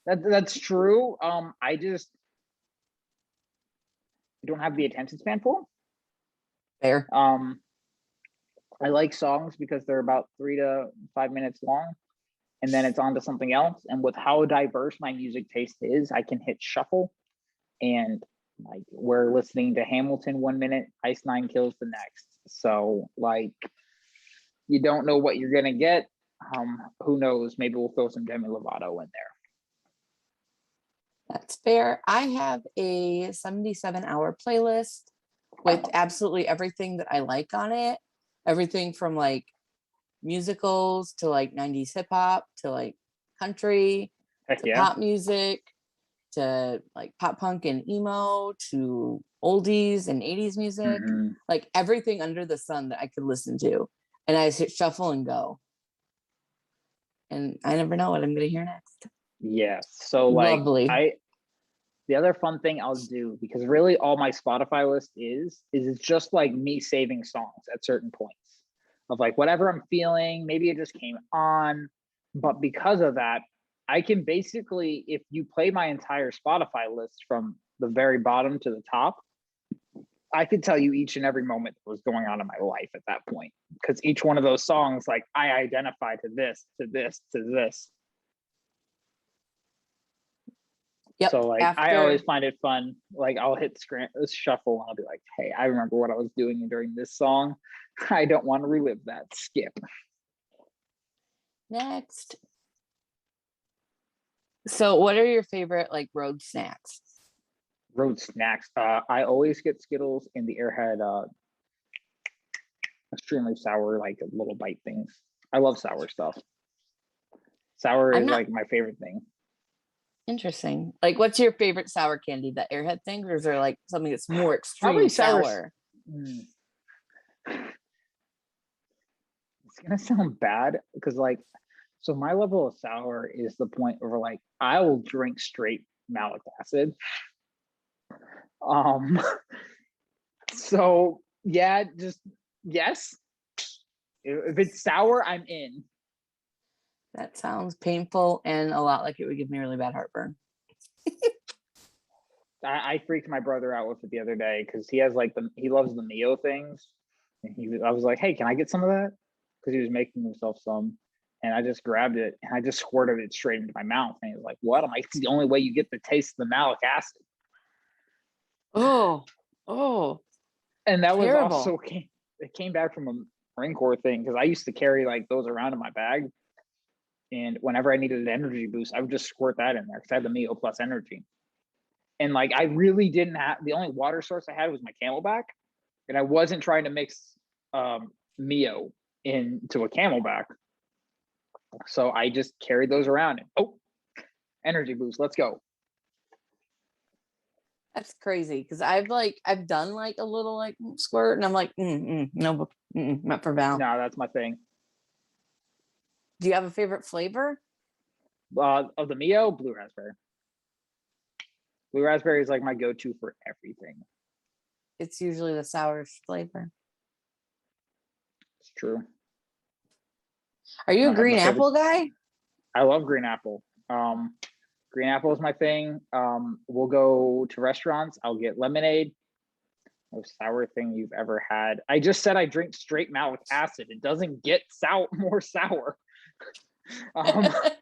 That's true. I don't have the attention span for them. Fair. I like songs because they're about 3 to 5 minutes long, and then it's on to something else. And with how diverse my music taste is, I can hit shuffle, and like we're listening to Hamilton 1 minute, Ice Nine Kills the next. So like, you don't know what you're gonna get. Who knows? Maybe we'll throw some Demi Lovato in there. That's fair. I have a 77-hour playlist with absolutely everything that I like on it. Everything from like musicals to like 90s hip hop to like country to pop music to like pop punk and emo to oldies and 80s music. Like everything under the sun that I could listen to. And I hit shuffle and go. And I never know what I'm going to hear next. Yes. So like, lovely. The other fun thing I'll do, because really all my Spotify list is it's just like me saving songs at certain points of like whatever I'm feeling. Maybe it just came on, but because of that, I can basically, if you play my entire Spotify list from the very bottom to the top, I could tell you each and every moment that was going on in my life at that point, because each one of those songs, like I identify to this, to this, to this. Yep. So like I always find it fun. Like I'll hit shuffle and I'll be like, hey, I remember what I was doing during this song. I don't want to relive that. Skip. Next. So what are your favorite like road snacks? Road snacks. I always get Skittles in the Airhead extremely sour, like little bite things. I love sour stuff. Sour is like my favorite thing. Interesting. Like, what's your favorite sour candy? The Airhead thing, or is there like something that's more extreme Probably sour? It's gonna sound bad because like, so my level of sour is the point where like I will drink straight malic acid. So yeah, just yes. If it's sour, I'm in. That sounds painful and a lot like it would give me really bad heartburn. I freaked my brother out with it the other day because he has like he loves the Mio things. And I was like, hey, can I get some of that? Because he was making himself some. And I just grabbed it and I just squirted it straight into my mouth. And he was like, what? I'm like, it's the only way you get the taste of the malic acid. Oh. And that was terrible. also, it came back from a Marine Corps thing because I used to carry like those around in my bag. And whenever I needed an energy boost, I would just squirt that in there because I had the Mio Plus energy. And like, I really didn't have, the only water source I had was my Camelback. And I wasn't trying to mix Mio into a Camelback. So I just carried those around and, oh, energy boost, let's go. That's crazy because I've done like a little like squirt, and I'm like, no, not for Val. No, that's my thing. Do you have a favorite flavor? Of the Mio, blue raspberry. Blue raspberry is like my go-to for everything. It's usually the sour flavor. It's true. Are you a That's my green favorite. apple guy? I love green apple. Green apple is my thing. We'll go to restaurants. I'll get lemonade. Most sour thing you've ever had. I just said I drink straight malic acid. It doesn't get more sour. But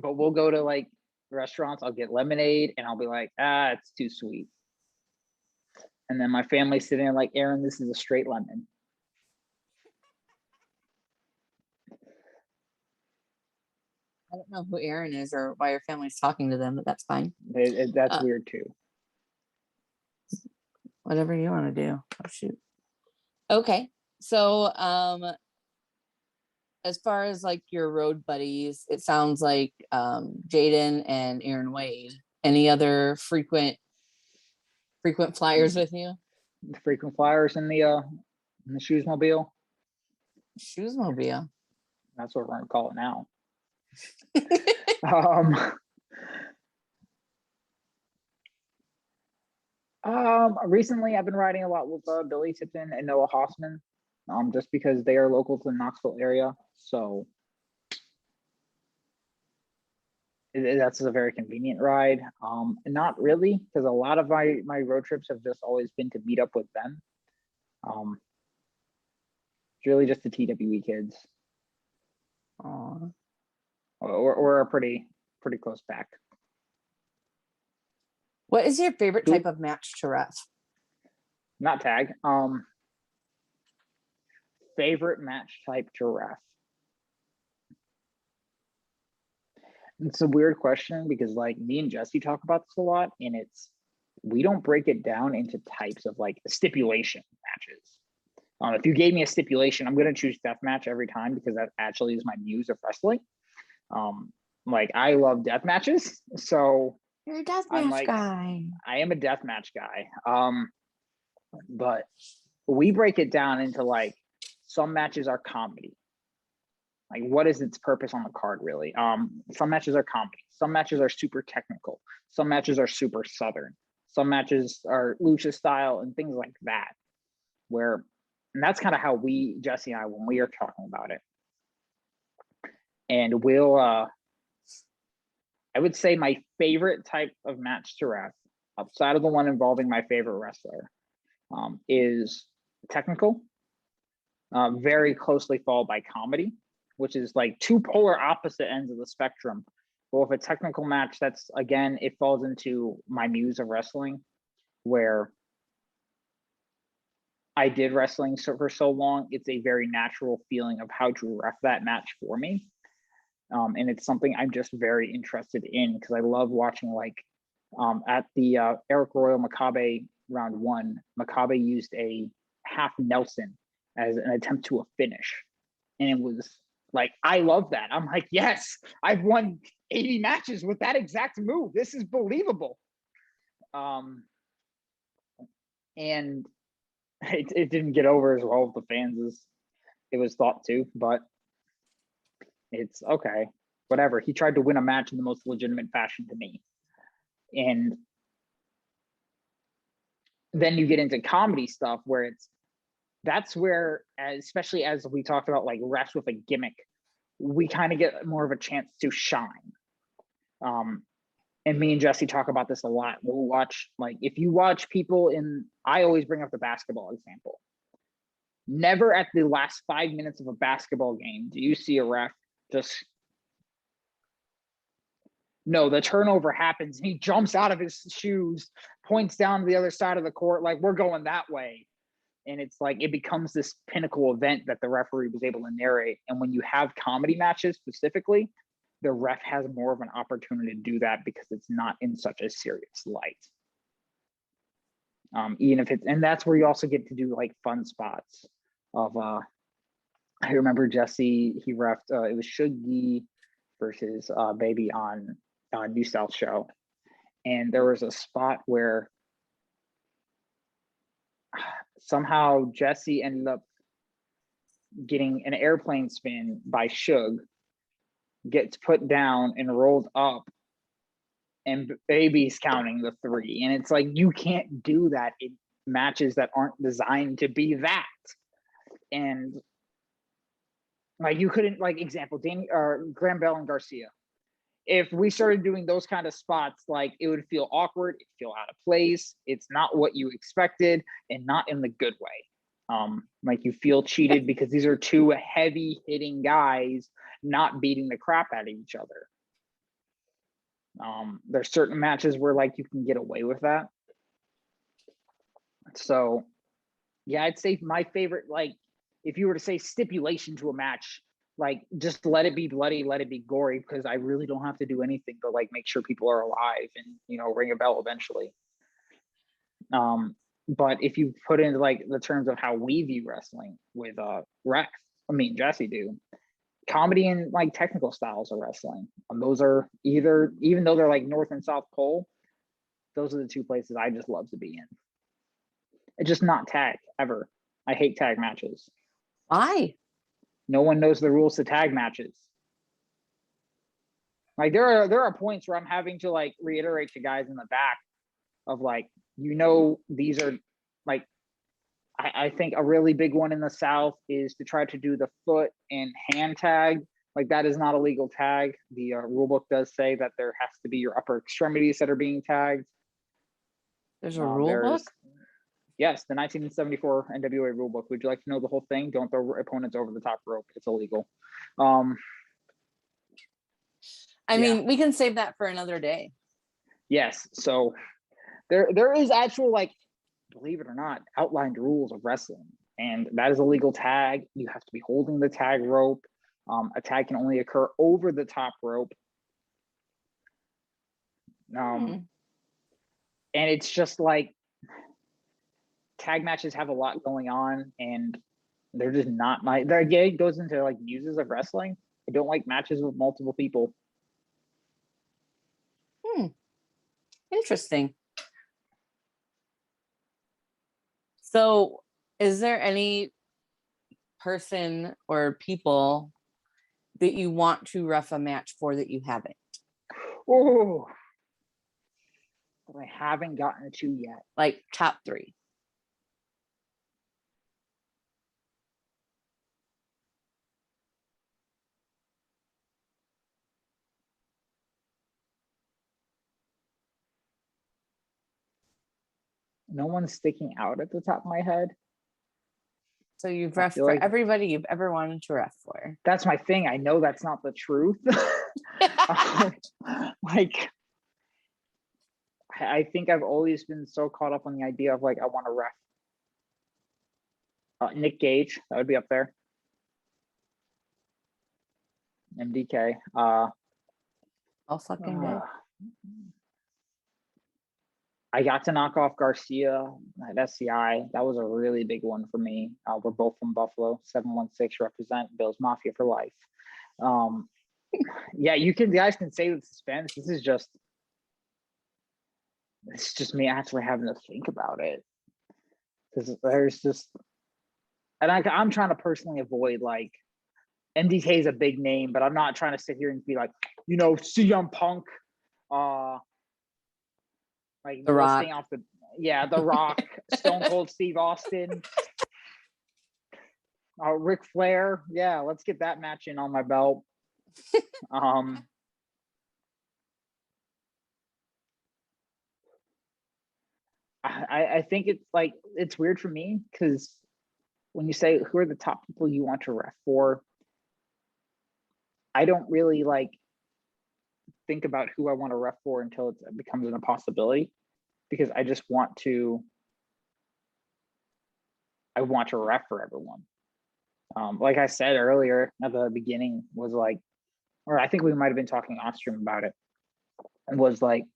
we'll go to like restaurants. I'll get lemonade and I'll be like, it's too sweet. And then my family's sitting there like, Aaron, this is a straight lemon. I don't know who Aaron is or why your family's talking to them, but that's fine. That's weird too. Whatever you want to do. Oh shoot. Okay. So as far as like your road buddies, it sounds like Jaden and Aaron Wade. Any other frequent flyers with you? The frequent flyers in the Shoesmobile. Shoesmobile. That's what we're gonna call it now. Recently I've been riding a lot with Billy Tipton and Noah Hossman, just because they are local to the Knoxville area. So that's a very convenient ride. And not really, because a lot of my road trips have just always been to meet up with them. It's really just the TWE kids. Aww. We're a pretty close pack. What is your favorite type of match to ref? Not tag. Favorite match type to ref. It's a weird question because like me and Jesse talk about this a lot, and we don't break it down into types of like stipulation matches. If you gave me a stipulation, I'm going to choose death match every time because that actually is my muse of wrestling. Like I love death matches, so you're a death match guy. I am a death match guy. But we break it down into like some matches are comedy. Like what is its purpose on the card really? Some matches are comedy. Some matches are super technical. Some matches are super Southern. Some matches are lucha style and things like that. And that's kind of how Jesse and I, when we are talking about it. And I would say my favorite type of match to ref, outside of the one involving my favorite wrestler, is technical, very closely followed by comedy, which is like two polar opposite ends of the spectrum. But with a technical match, that's, again, it falls into my muse of wrestling, where I did wrestling for so long, it's a very natural feeling of how to ref that match for me. And it's something I'm just very interested in because I love watching, like at the Eric Royal Makabe round 1, Makabe used a half Nelson as an attempt to a finish. And it was like, I love that. I'm like, yes, I've won 80 matches with that exact move. This is believable. And it didn't get over as well with the fans as it was thought to, but it's okay, whatever. He tried to win a match in the most legitimate fashion to me. And then you get into comedy stuff where that's where, especially as we talked about like refs with a gimmick, we kind of get more of a chance to shine. And me and Jesse talk about this a lot. We'll watch, like, if you watch people I always bring up the basketball example. Never at the last 5 minutes of a basketball game do you see a ref just, no, the turnover happens and he jumps out of his shoes, points down to the other side of the court, like, we're going that way. And it's like, it becomes this pinnacle event that the referee was able to narrate. And when you have comedy matches specifically, the ref has more of an opportunity to do that because it's not in such a serious light. Even if and that's where you also get to do like fun spots of, I remember Jesse, he reffed, it was Shuggy versus Baby on New South Show. And there was a spot where somehow Jesse ended up getting an airplane spin by Suge, gets put down and rolled up, and Baby's counting the 3. And it's like, you can't do that in matches that aren't designed to be that. And like, you couldn't, like, example, Graham Bell and Garcia. If we started doing those kind of spots, like, it would feel awkward, it'd feel out of place. It's not what you expected, and not in the good way. Like, you feel cheated because these are 2 heavy hitting guys not beating the crap out of each other. There's certain matches where, like, you can get away with that. So yeah, I'd say my favorite, like, if you were to say stipulation to a match, like, just let it be bloody, let it be gory, because I really don't have to do anything but, like, make sure people are alive and, you know, ring a bell eventually. But if you put into, like, the terms of how we view wrestling with Jesse do, comedy and, like, technical styles of wrestling, those are either, even though they're like North and South Pole, those are the 2 places I just love to be in. It's just not tag ever. I hate tag matches. Why? No one knows the rules to tag matches. Like, there are points where I'm having to, like, reiterate to guys in the back of, like, you know, these are, like, I think a really big one in the South is to try to do the foot and hand tag. Like, that is not a legal tag. The rule book does say that there has to be your upper extremities that are being tagged. There's a rule book? Yes, the 1974 NWA rule book. Would you like to know the whole thing? Don't throw opponents over the top rope. It's illegal. I mean, we can save that for another day. Yes. So there is actual, like, believe it or not, outlined rules of wrestling. And that is a legal tag. You have to be holding the tag rope. A tag can only occur over the top rope. And it's just like, tag matches have a lot going on, and they're just not it goes into, like, muses of wrestling. I don't like matches with multiple people. Interesting. So is there any person or people that you want to ref a match for that you haven't? Oh, I haven't gotten to yet. Like, top 3. No one's sticking out at the top of my head. So you've ref for everybody you've ever wanted to ref for. That's my thing. I know that's not the truth. Like, I think I've always been so caught up on the idea of, like, I want to ref. Nick Gage, that would be up there. MDK. All fucking day. I got to knock off Garcia at SCI. That was a really big one for me. We're both from Buffalo. 716 represent Bill's Mafia for life. Yeah, you guys can say with suspense. It's just me actually having to think about it, because there's just, and I'm trying to personally avoid, like, MDK is a big name, but I'm not trying to sit here and be like, you know, CM Punk, like, The Rock. The Rock, Stone Cold Steve Austin, Ric Flair. Yeah, let's get that match in on my belt. I think it's, like, it's weird for me, because when you say who are the top people you want to ref for, I don't really, like, think about who I want to ref for until it becomes a possibility, because I just want to ref for everyone. Like I said earlier at the beginning, was like, or I think we might have been talking off stream about it, and was like,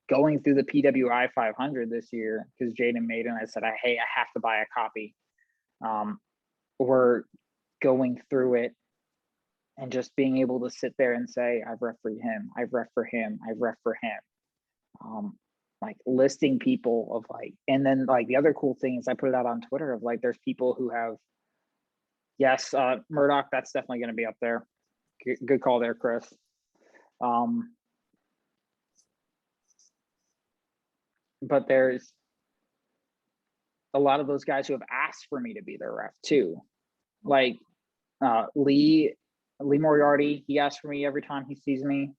going through the PWI 500 this year, because Jaden made it, and I said, hey, I have to buy a copy. We're going through it, and just being able to sit there and say, I've ref for him, I've ref for him, I've ref for him. Like listing people of like, and then like the other cool thing is I put it out on Twitter of like, there's people who have, yes, Murdoch, that's definitely going to be up there. Good call there, Chris. But there's a lot of those guys who have asked for me to be their ref too. Like Lee Moriarty, he asks for me every time he sees me.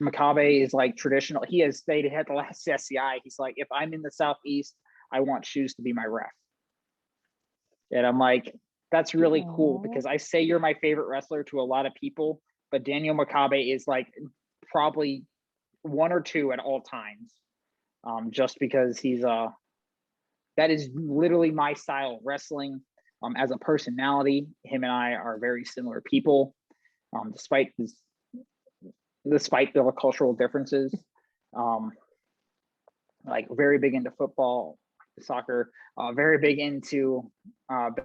Makabe is like traditional. He has stated at the last SCI, he's like, if I'm in the Southeast, I want Shoes to be my ref. And I'm like, that's really cool, because I say you're my favorite wrestler to a lot of people, but Daniel Makabe is like probably 1 or 2 at all times. Just because he's that is literally my style of wrestling. As a personality, him and I are very similar people, despite the cultural differences. Like very big into football, soccer, very big into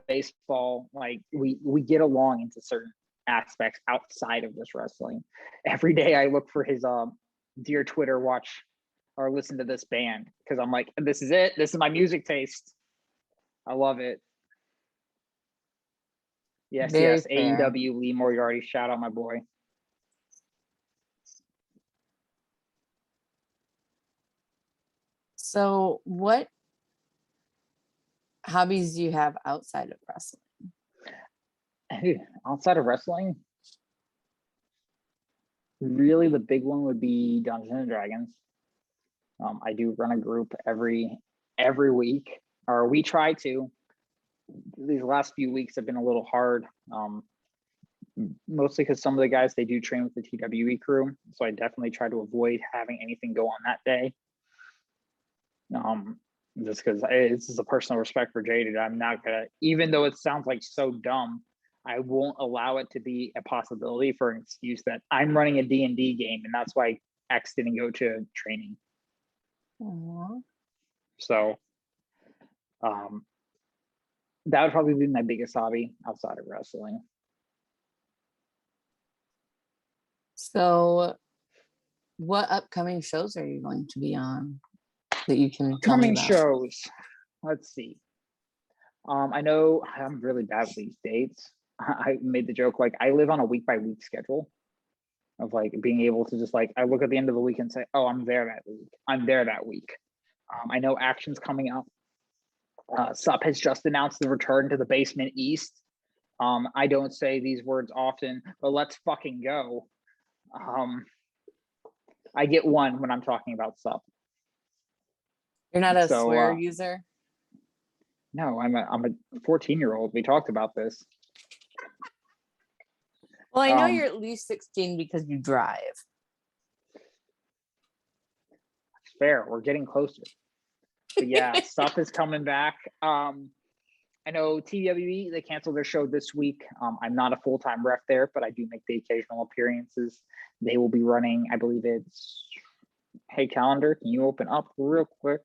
baseball. Like we get along into certain aspects outside of this wrestling. Every day I look for his dear Twitter watch or listen to this band, because I'm like, this is it. This is my music taste. I love it. Yes, Very yes. fair. AEW Lee Moriarty, shout out my boy. So what hobbies do you have outside of wrestling? Outside of wrestling, really the big one would be Dungeons and Dragons. I do run a group every week, or we try to. These last few weeks have been a little hard, mostly because some of the guys, they do train with the TWE crew, so I definitely try to avoid having anything go on that day. Just because this is a personal respect for Jaded, I'm not gonna, even though it sounds like so dumb, I won't allow it to be a possibility for an excuse that I'm running a D&D game and that's why X didn't go to training. So that would probably be my biggest hobby outside of wrestling. So what upcoming shows are you going to be on that you can tell me Upcoming about? shows, let's see. I know I'm really bad with these dates. I made the joke, like I live on a week-by-week schedule of like being able to just like, I look at the end of the week and say, oh, I'm there that week. I'm there that week. I know Action's coming up. SUP has just announced the return to the Basement East. I don't say these words often, but let's fucking go. I get one when I'm talking about SUP. You're not a So, swear user? No, I'm a 14-year-old. We talked about this. Well, I know you're at least 16 because you drive. Fair, we're getting closer. But yeah, SUP is coming back. I know TWE, they canceled their show this week. I'm not a full-time ref there, but I do make the occasional appearances. They will be running, I believe it's, hey calendar, can you open up real quick?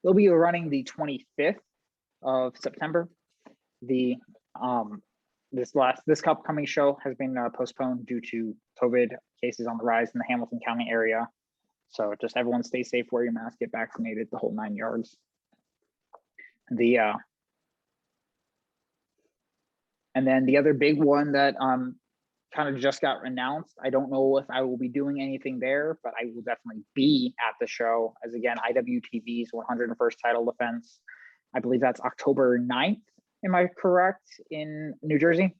They'll be running the 25th of September. The this upcoming show has been postponed due to COVID cases on the rise in the Hamilton County area. So just everyone stay safe, wear your mask, get vaccinated, the whole 9 yards. And then the other big one that kind of just got announced, I don't know if I will be doing anything there, but I will definitely be at the show, as again, IWTV's 101st title defense. I believe that's October 9th. Am I correct? In New Jersey?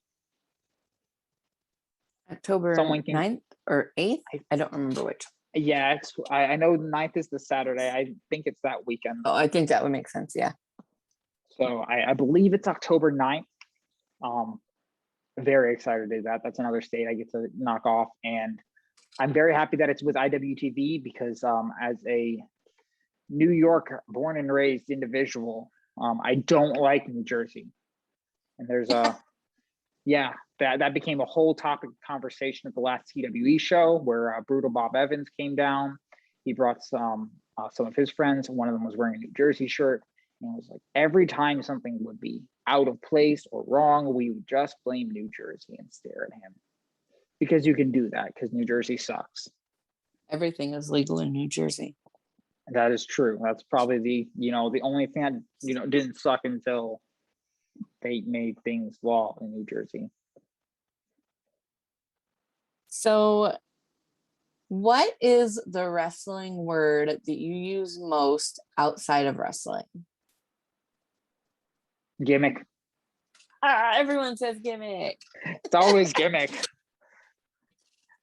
October 9th or 8th? I don't remember which. Yeah, I know 9th is the Saturday. I think it's that weekend. Oh, I think that would make sense, yeah. So I believe it's October 9th. Very excited to do that. That's another state I get to knock off. And I'm very happy that it's with IWTV because as a New York born and raised individual, I don't like New Jersey. And there's yeah, that became a whole topic of conversation at the last TWE show where Brutal Bob Evans came down. He brought some of his friends. One of them was wearing a New Jersey shirt. And it was like every time something would be out of place or wrong, we would just blame New Jersey and stare at him. Because you can do that, because New Jersey sucks. Everything is legal in New Jersey. That is true. That's probably the only thing that, didn't suck until they made things law in New Jersey. So what is the wrestling word that you use most outside of wrestling? Gimmick. Everyone says gimmick. It's always gimmick.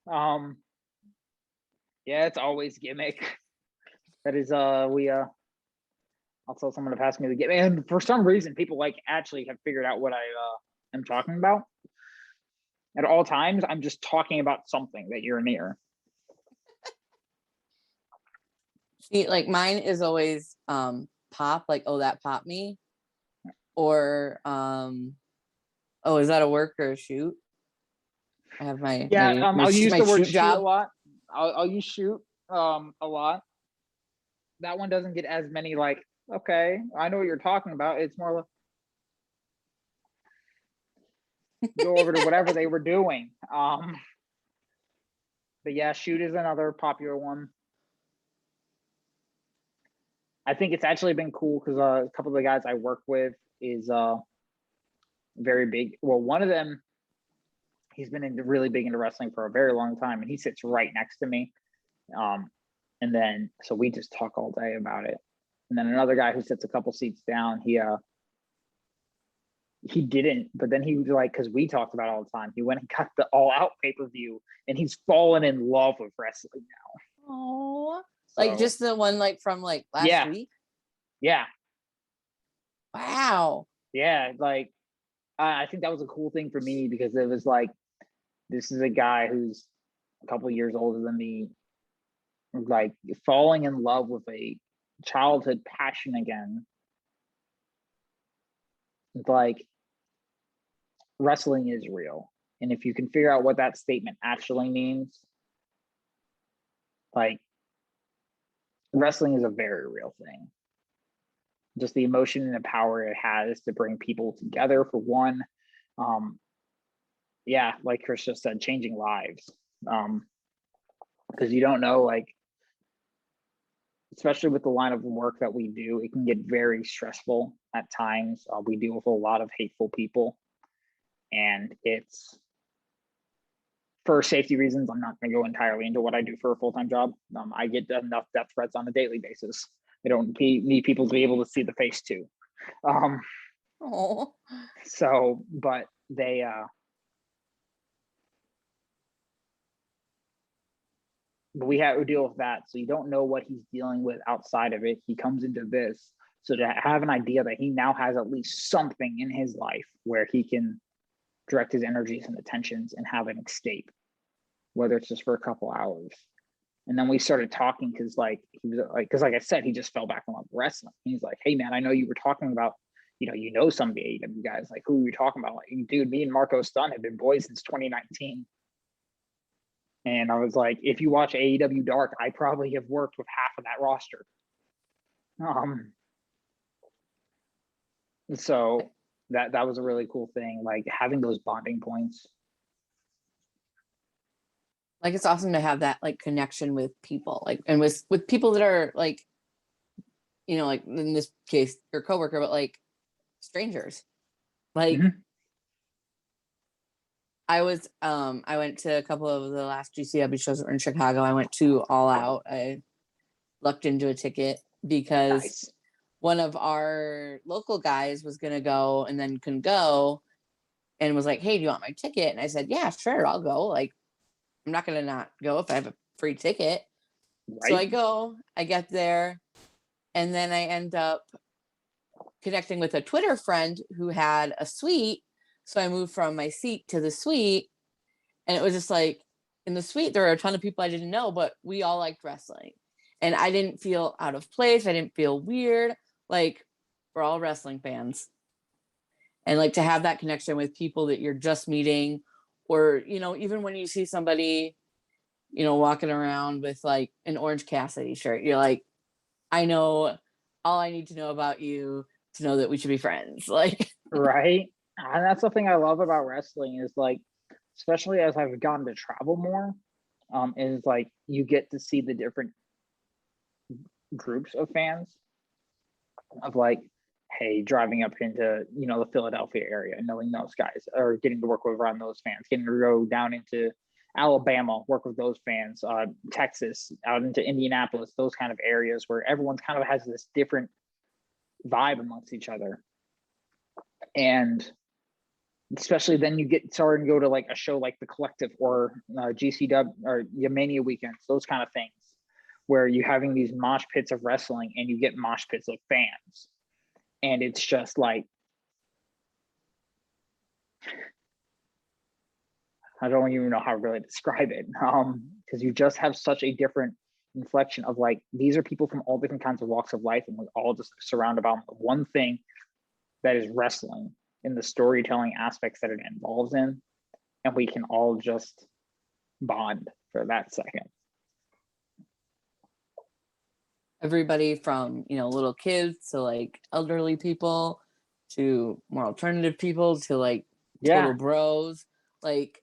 Yeah, it's always gimmick. That is I'll tell someone to pass me the gimmick. And for some reason, people actually have figured out what I am talking about. At all times, I'm just talking about something that you're near. See, mine is always pop, oh, that popped me. Or oh, is that a work or a shoot? I have my I'll use the word shoot job a lot. I'll use shoot a lot. That one doesn't get as many okay, I know what you're talking about. It's more go over to whatever they were doing. But yeah, shoot is another popular one. I think it's actually been cool because a couple of the guys I work with is very big. Well, one of them, he's been really big into wrestling for a very long time, and he sits right next to me. And then so we just talk all day about it. And then another guy who sits a couple seats down, he didn't, but then he was because we talked about it all the time. He went and got the All Out pay-per-view, and he's fallen in love with wrestling now. Oh, so, just the one from last week. Yeah. Wow. Yeah, I think that was a cool thing for me because it was this is a guy who's a couple years older than me, falling in love with a childhood passion again. Wrestling is real. And if you can figure out what that statement actually means, wrestling is a very real thing. Just the emotion and the power it has to bring people together for one. Yeah, like Chris just said, changing lives. Because you don't know, especially with the line of work that we do, it can get very stressful at times. We deal with a lot of hateful people. And it's, for safety reasons, I'm not going to go entirely into what I do for a full-time job. I get enough death threats on a daily basis. I don't need people to be able to see the face too. So, but they, but we have to deal with that. So you don't know what he's dealing with outside of it. He comes into this. So to have an idea that he now has at least something in his life where he can direct his energies and attentions and have an escape, whether it's just for a couple hours. And then we started talking because he was because I said, he just fell back in love with wrestling. He's like, hey man, I know you were talking about, some of the AEW guys, who are you talking about? Dude, me and Marco Stunt have been boys since 2019. And I was like, if you watch AEW Dark, I probably have worked with half of that roster. So that was a really cool thing, having those bonding points. It's awesome to have that connection with people, and with people that are in this case your coworker, but strangers. Mm-hmm. I went to a couple of the last GCW shows that were in Chicago. I went to All Out. I lucked into a ticket because one of our local guys was gonna go and then couldn't go, and was like, hey, do you want my ticket? And I said, yeah, sure, I'll go. I'm not gonna not go if I have a free ticket. Right. So I go, I get there, and then I end up connecting with a Twitter friend who had a suite. So I moved from my seat to the suite, and it was just in the suite, there were a ton of people I didn't know, but we all liked wrestling. And I didn't feel out of place. I didn't feel weird. We're all wrestling fans. And to have that connection with people that you're just meeting, or, even when you see somebody, walking around with an Orange Cassidy shirt, you're like, I know all I need to know about you to know that we should be friends. Like, Right. And that's the thing I love about wrestling is like, especially as I've gotten to travel more, is like you get to see the different groups of fans of like, hey, driving up into, you know, the Philadelphia area, knowing those guys, or getting to work with around those fans, getting to go down into Alabama, work with those fans, Texas, out into Indianapolis, those kind of areas where everyone kind of has this different vibe amongst each other. And especially then you get started and go to like a show like The Collective or GCW or Mania weekends, those kind of things, where you're having these mosh pits of wrestling and you get mosh pits of fans. And it's just like, I don't even know how to really describe it, because you just have such a different inflection of like, these are people from all different kinds of walks of life, and we're all just surrounded by one thing that is wrestling in the storytelling aspects that it involves in, and we can all just bond for that second. everybody from, you know, little kids to like elderly people to more alternative people to like total bros. Like,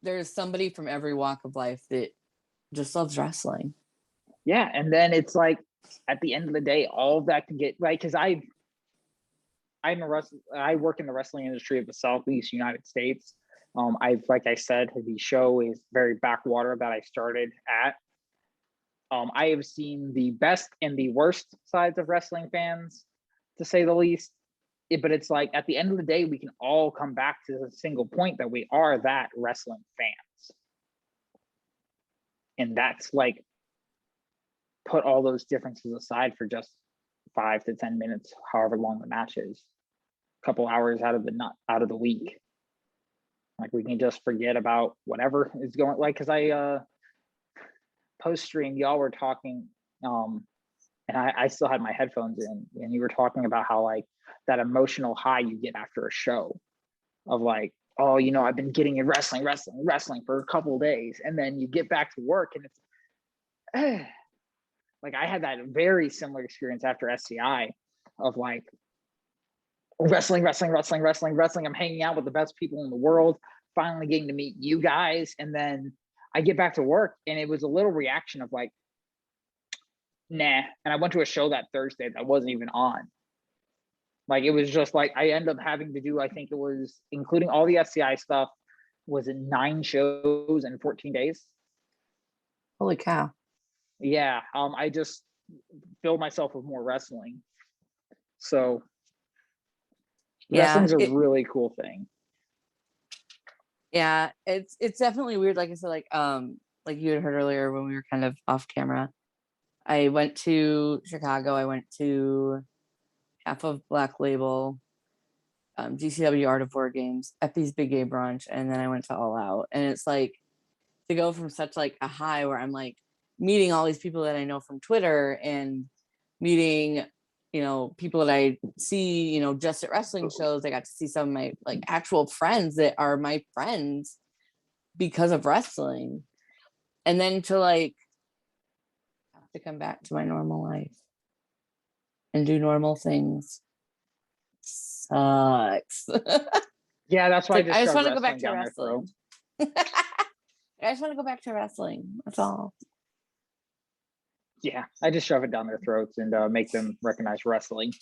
there's somebody from every walk of life that just loves wrestling. Yeah, and then it's like at the end of the day, all of that can get like, because I work in the wrestling industry of the Southeast United States. Like I said, the show is very backwater that I started at. I have seen the best and the worst sides of wrestling fans, to say the least. But it's like at the end of the day, we can all come back to the single point that we are that wrestling fans. And that's like, put all those differences aside for just 5 to 10 minutes, however long the match is, a couple hours out of the week. Like, we can just forget about whatever is going, like, because I post stream, y'all were talking, and I still had my headphones in, and you were talking about how like that emotional high you get after a show of like, oh, you know, I've been getting in wrestling for a couple of days, and then you get back to work and it's like, I had that very similar experience after SCI of like wrestling. I'm hanging out with the best people in the world, finally getting to meet you guys, and then I get back to work and it was a little reaction of like, nah. And I went to a show that Thursday that wasn't even on. Like, it was just like, I ended up having to do, I think it was, including all the SCI stuff, was it 9 shows in 14 days? Holy cow. Yeah. I just filled myself with more wrestling. So wrestling's a really cool thing. Yeah, it's definitely weird. Like I said, like you had heard earlier when we were kind of off camera, I went to Chicago. I went to half of Black Label, GCW Art of War Games, Epi's Big Gay Brunch, and then I went to All Out. And it's like, to go from such like a high where I'm like meeting all these people that I know from Twitter and meeting, you know, people that I see, you know, just at wrestling shows. I got to see some of my like actual friends that are my friends because of wrestling. And then to like have to come back to my normal life and do normal things sucks. Yeah, that's why like, I just want to go back to wrestling. I just want to go back to wrestling. That's all. Yeah, I just shove it down their throats and make them recognize wrestling.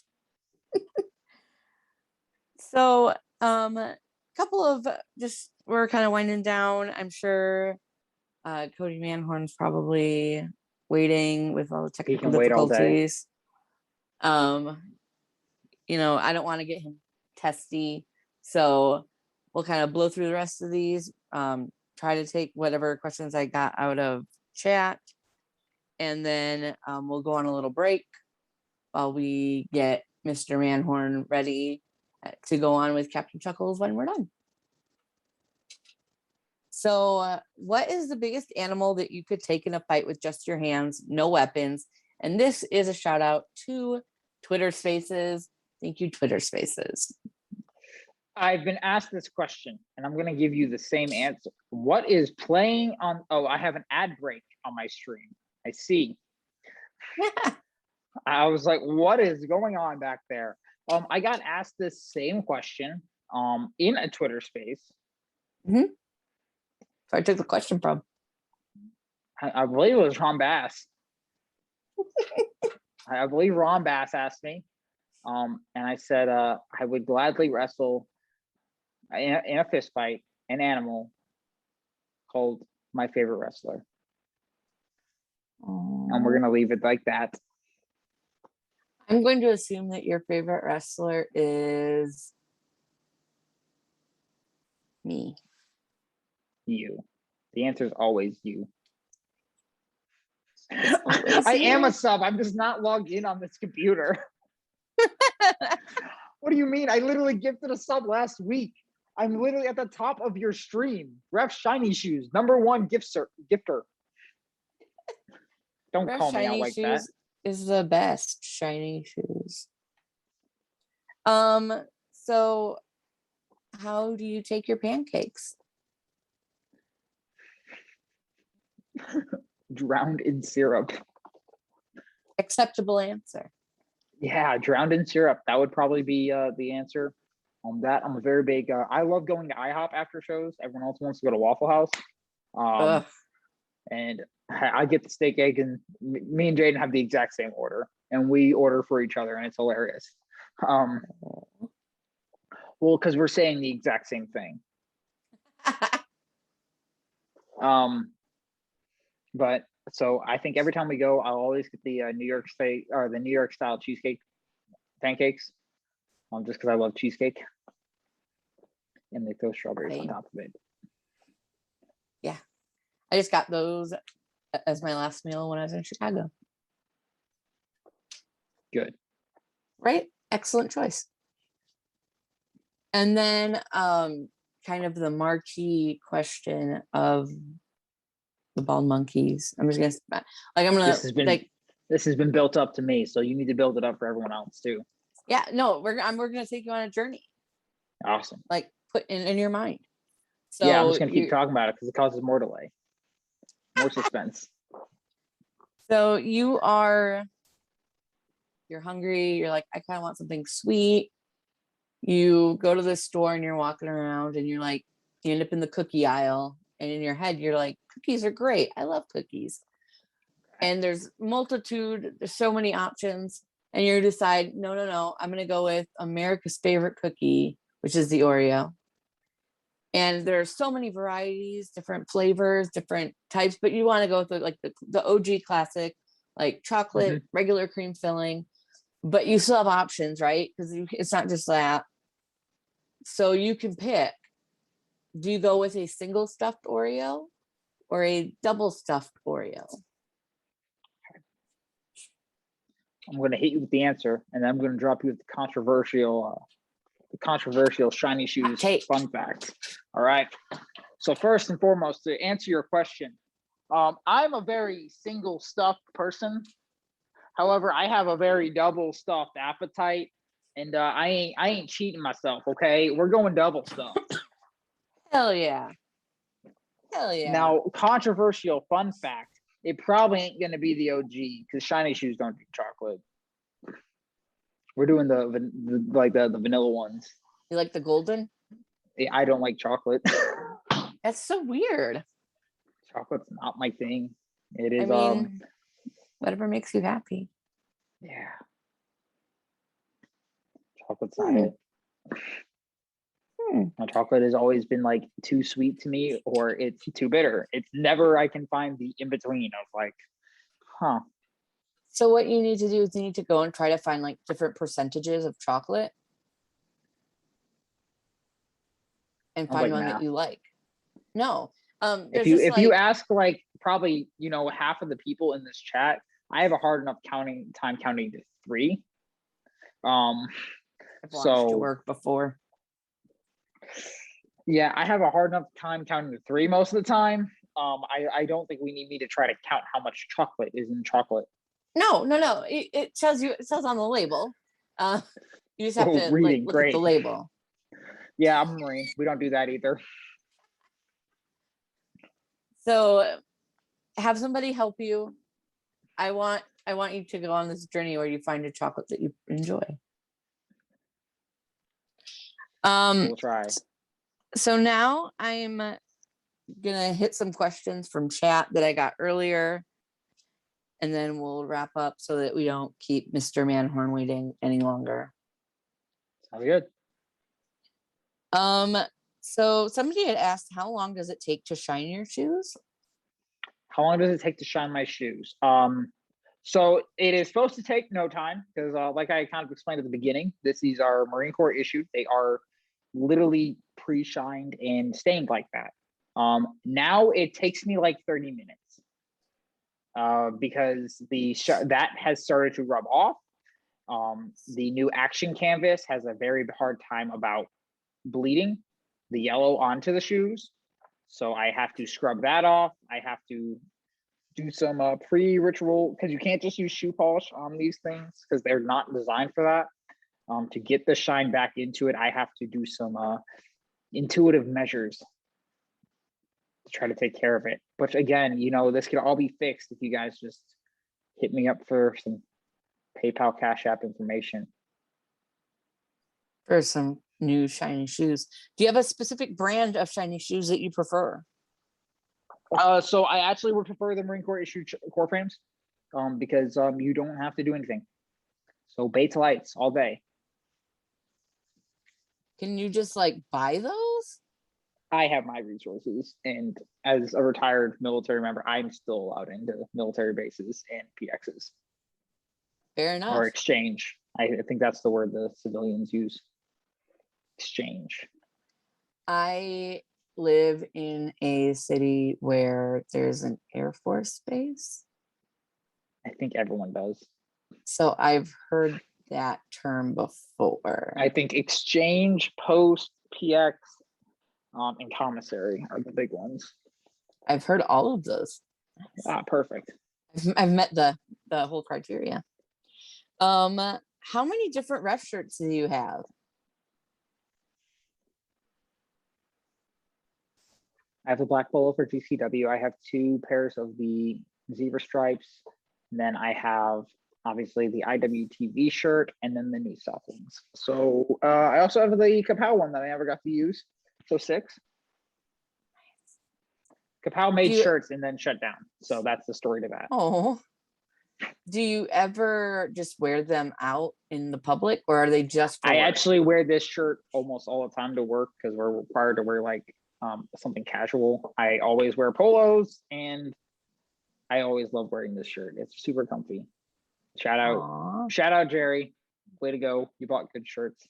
So, couple of just, we're kind of winding down. I'm sure Cody Manhorn's probably waiting with all the technical difficulties. You know, I don't want to get him testy, so we'll kind of blow through the rest of these. Try to take whatever questions I got out of chat, and then we'll go on a little break while we get Mr. Manhorn ready to go on with Captain Chuckles when we're done. So what is the biggest animal that you could take in a fight with just your hands, no weapons? And this is a shout out to Twitter Spaces. Thank you, Twitter Spaces. I've been asked this question, and I'm going to give you the same answer. What is playing on? Oh, I have an ad break on my stream. I see. Yeah. I was like, what is going on back there? I got asked this same question in a Twitter space. So I took the question from. I believe it was Ron Bass. I believe Ron Bass asked me. And I said I would gladly wrestle in a fist fight an animal called my favorite wrestler. And we're gonna leave it like that. I'm going to assume that your favorite wrestler is me. You. The answer is always you. Always I am you. a sub. I'm just not logged in on this computer. What do you mean? I literally gifted a sub last week. I'm literally at the top of your stream. Ref Shiny Shoes, #1 gifter. Don't Ref call me out Shiny like that. Shoes is the best. Shiny Shoes. So how do you take your pancakes? Drowned in syrup. Acceptable answer. Yeah, drowned in syrup. That would probably be the answer. On that, I'm a very big. I love going to IHOP after shows. Everyone else wants to go to Waffle House. Ugh. And I get the steak, egg, and me and Jaden have the exact same order, and we order for each other, and it's hilarious. Well, because we're saying the exact same thing. But so I think every time we go, I'll always get the New York style cheesecake pancakes, just because I love cheesecake, and they throw strawberries on top of it. Yeah, I just got those as my last meal when I was in Chicago. Good. Right? Excellent choice. And then kind of the marquee question of the bald monkeys. I'm just gonna this has been built up to me, so you need to build it up for everyone else too. Yeah, no, we're gonna take you on a journey. Awesome. Like put in your mind. So yeah, I'm just gonna keep talking about it because it causes more delay, more suspense. So you're hungry. You're like, I kind of want something sweet. You go to the store and you're walking around and you're like, you end up in the cookie aisle, and in your head you're like, cookies are great. I love cookies. And there's so many options, and you decide, no, I'm gonna go with America's favorite cookie, which is the Oreo. And there's so many varieties, different flavors, different types, but you want to go with the OG classic, like chocolate, regular cream filling, but you still have options, right? Because it's not just that. So you can pick. Do you go with a single stuffed Oreo or a double stuffed Oreo? I'm going to hit you with the answer, and then I'm going to drop you with the controversial shiny shoes fun fact. All right. So first and foremost, to answer your question, I'm a very single stuffed person. However, I have a very double stuffed appetite, and I ain't cheating myself. Okay, we're going double stuffed. Hell yeah. Hell yeah. Now, controversial fun fact, it probably ain't going to be the OG because shiny shoes don't do chocolate. We're doing the vanilla ones. You like the golden? I don't like chocolate. That's so weird. Chocolate's not my thing. It is. I mean, whatever makes you happy. Yeah. Chocolate's not it. Chocolate has always been like too sweet to me, or it's too bitter. It's never I can find the in between of like, huh. So what you need to do is you need to go and try to find like different percentages of chocolate and find one that you like. No. If you ask like probably, half of the people in this chat, I have a hard enough time counting to 3. I've watched you work before. Yeah, I have a hard enough time counting to 3 most of the time. I don't think we need me to try to count how much chocolate is in chocolate. No. It says on the label. You just have to look at the label. Yeah, I'm a Marine. We don't do that either. So have somebody help you. I want I want you to go on this journey where you find a chocolate that you enjoy. We'll try. So now I'm gonna hit some questions from chat that I got earlier, and then we'll wrap up so that we don't keep Mr. Manhorn waiting any longer. Sounds good. So somebody had asked, how long does it take to shine your shoes? How long does it take to shine my shoes? So it is supposed to take no time because, like I kind of explained at the beginning, these are Marine Corps issued. They are literally pre-shined and stained like that. Now it takes me like 30 minutes because that has started to rub off. The new action canvas has a very hard time about bleeding the yellow onto the shoes. So I have to scrub that off. I have to do some pre-ritual, because you can't just use shoe polish on these things because they're not designed for that. To get the shine back into it, I have to do some intuitive measures to try to take care of it. But again, you know, this could all be fixed if you guys just hit me up for some PayPal Cash App information. For some new shiny shoes. Do you have a specific brand of shiny shoes that you prefer? So I actually would prefer the Marine Corps issued core frames because you don't have to do anything. So Bates lights all day. Can you just like buy those? I have my resources, and as a retired military member, I'm still allowed into military bases and PXs. Fair enough. Or exchange. I think that's the word the civilians use. Exchange. I live in a city where there's an Air Force base. I think everyone does. So I've heard that term before. I think exchange, post, PX, and commissary are the big ones. I've heard all of those. Perfect. I've met the whole criteria. How many different ref shirts do you have? I have a black polo for GCW. I have 2 pairs of the zebra stripes. And then I have obviously the IWTV shirt and then the new South ones. So I also have the Kapow one that I never got to use. So 6. Kapow made shirts and then shut down. So that's the story to that. Oh, do you ever just wear them out in the public, or are they just for I work? actually wear this shirt almost all the time to work because we're required to wear like something casual. I always wear polos and I always love wearing this shirt. It's super comfy. Shout out Jerry. Way to go. You bought good shirts.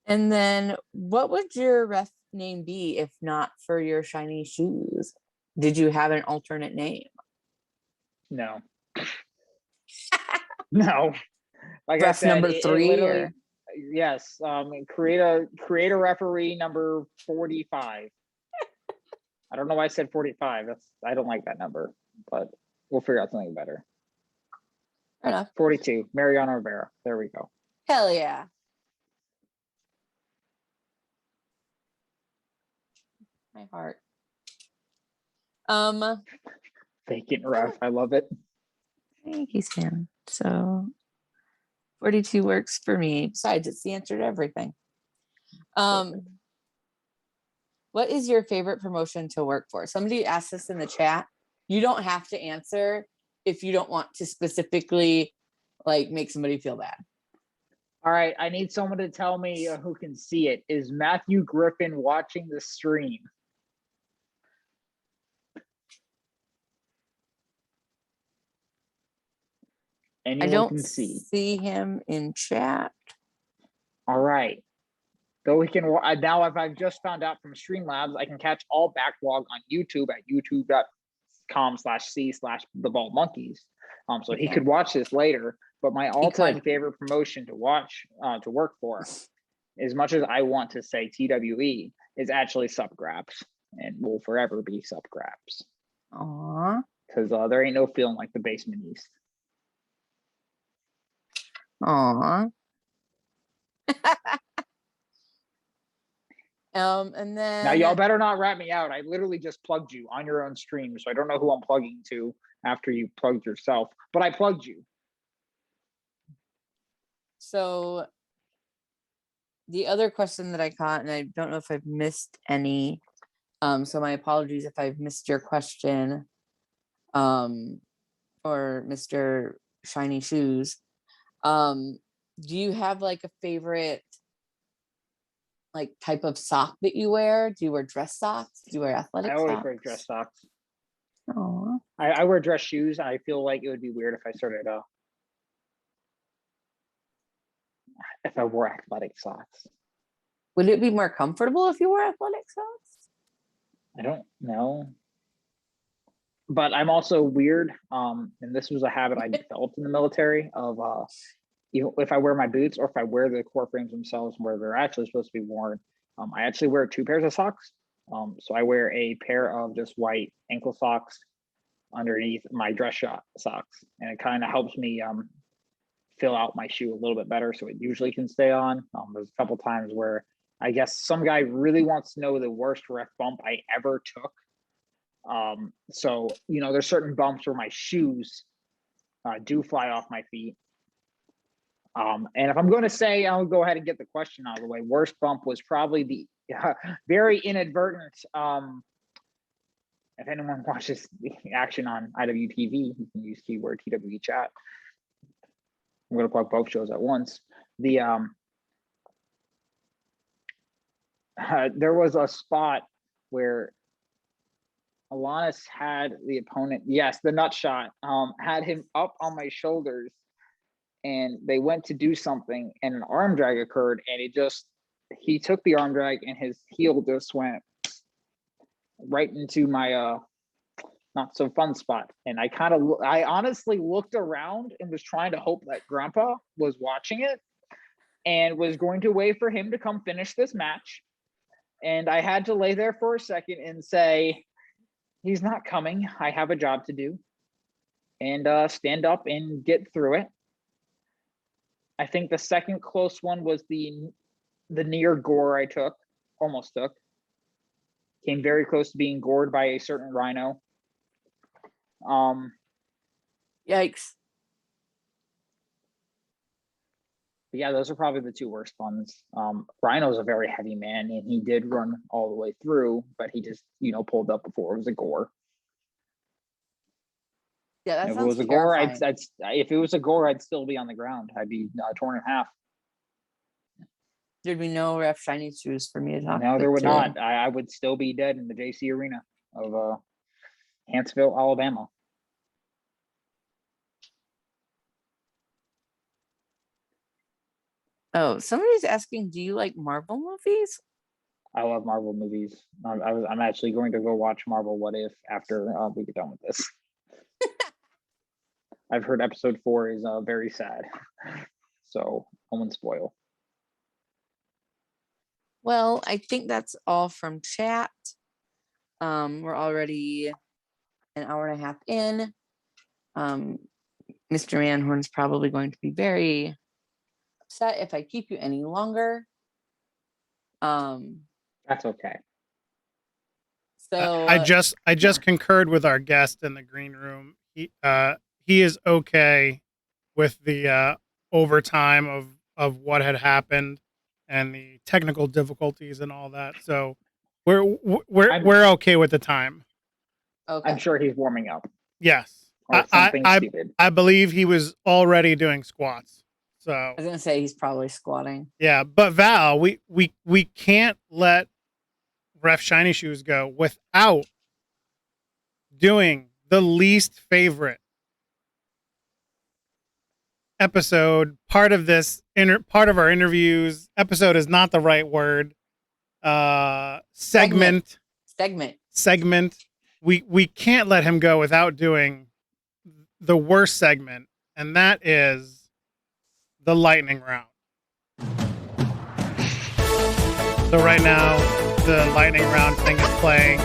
And then what would your ref name be if not for your shiny shoes? Did you have an alternate name? No. No. Like Ref I said, number 3 or? Yes. Create a referee number 45. I don't know why I said 45. I don't like that number, but we'll figure out something better. Fair enough. 42. Mariano Rivera. There we go. Hell yeah. My heart. Vacant ref. I love it. Thank you, Sam. So 42 works for me. Besides, it's the answer to everything. What is your favorite promotion to work for? Somebody asked this in the chat. You don't have to answer if you don't want to specifically like make somebody feel bad. All right, I need someone to tell me who can see it. Is Matthew Griffin watching the stream? Anyone I don't can see him in chat. All right. Though we can now, if I've just found out from Streamlabs, I can catch all backlog on YouTube at youtube.com/c/thebaldmonkeys. So he could watch this later. But my all-time favorite promotion to watch, to work for, as much as I want to say TWE, is actually Subgraps, and will forever be Subgraps. Aww. Because there ain't no feeling like the Basement East. Aww. And Now y'all then better not rat me out. I literally just plugged you on your own stream, so I don't know who I'm plugging to after you plugged yourself, but I plugged you. so the other question that I caught, and I don't know if I've missed any, so my apologies if I've missed your question, or Mr. Shiny Shoes. Do you have like a favorite like type of sock that you wear? Do you wear dress socks? Do you wear athletic I socks? always wear dress socks. Aw. I wear dress shoes. I feel like it would be weird if I started if I wore athletic socks. Would it be more comfortable if you wore athletic socks? I don't know. But I'm also weird. And this was a habit I developed in the military of even if I wear my boots or if I wear the core frames themselves where they're actually supposed to be worn, I actually wear 2 pairs of socks. So I wear a pair of just white ankle socks underneath my dress socks, and it kind of helps me fill out my shoe a little bit better, so it usually can stay on. There's a couple times where I guess some guy really wants to know the worst ref bump I ever took. So you know, there's certain bumps where my shoes do fly off my feet. And if I'm going to say, I'll go ahead and get the question out of the way. Worst bump was probably the very inadvertent. If anyone watches the action on IWTV, you can use keyword TWE chat. I'm going to plug both shows at once. The there was a spot where Alanis had the opponent, yes, the nut shot, had him up on my shoulders, and they went to do something, and an arm drag occurred, and he took the arm drag, and his heel just went right into my not so fun spot. And I honestly looked around and was trying to hope that Grandpa was watching it and was going to wait for him to come finish this match. And I had to lay there for a second and say, he's not coming. I have a job to do. And stand up and get through it. I think the second close one was the near gore I almost took. Came very close to being gored by a certain rhino. Yikes. But yeah, those are probably the 2 worst ones. Rhino's a very heavy man, and he did run all the way through, but he just, you know, pulled up before it was a gore. Yeah, that If it sounds was a gore, terrifying. if it was a gore, I'd still be on the ground. I'd be torn in half. There'd be no ref shiny shoes for me to talk No, there would to. not. I would still be dead in the JC Arena of Huntsville, Alabama. Oh, somebody's asking, do you like Marvel movies? I love Marvel movies. I'm actually going to go watch Marvel What If after we get done with this. I've heard episode 4 is very sad, so I won't spoil. Well, I think that's all from chat. We're already an hour and a half in. Mr. Manhorn's probably going to be very upset if I keep you any longer. That's okay. So I just concurred with our guest in the green room. He is okay with the overtime of what had happened and the technical difficulties and all that. So we're okay with the time. okay. I'm sure he's warming up. Yes. Or something stupid. I believe he was already doing squats. So I was gonna say he's probably squatting. yeah, but Val, we can't let Ref Shiny Shoes go without doing the least favorite episode. Part of our interviews. Episode is not the right word. Segment. We can't let him go without doing the worst segment, and that is the lightning round. So right now, the lightning round thing is playing.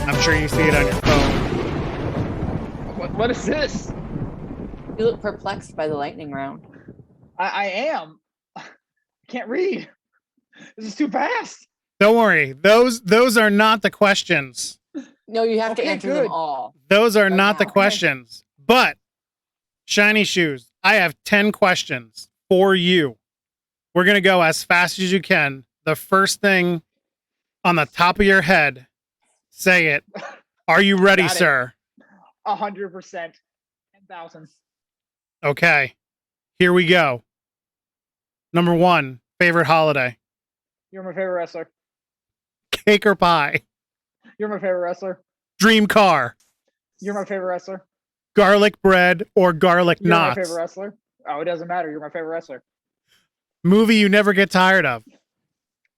I'm sure you see it on your phone. What is this? You look perplexed by the lightning round. I am. I can't read. This is too fast. Don't worry. Those are not the questions. No, you have to Okay, answer good. them all. Those are Right not the now. questions. But Shiny Shoes, I have 10 questions for you. We're going to go as fast as you can. The first thing on the top of your head, say it. Are you ready, Got it. sir? 100%. 10,000. Okay. Here we go. Number 1, favorite holiday. You're my favorite wrestler. Cake or pie? You're my favorite wrestler. Dream car? You're my favorite wrestler. Garlic bread or garlic You're my knots? favorite wrestler. Oh, it doesn't matter. You're my favorite wrestler. Movie you never get tired of?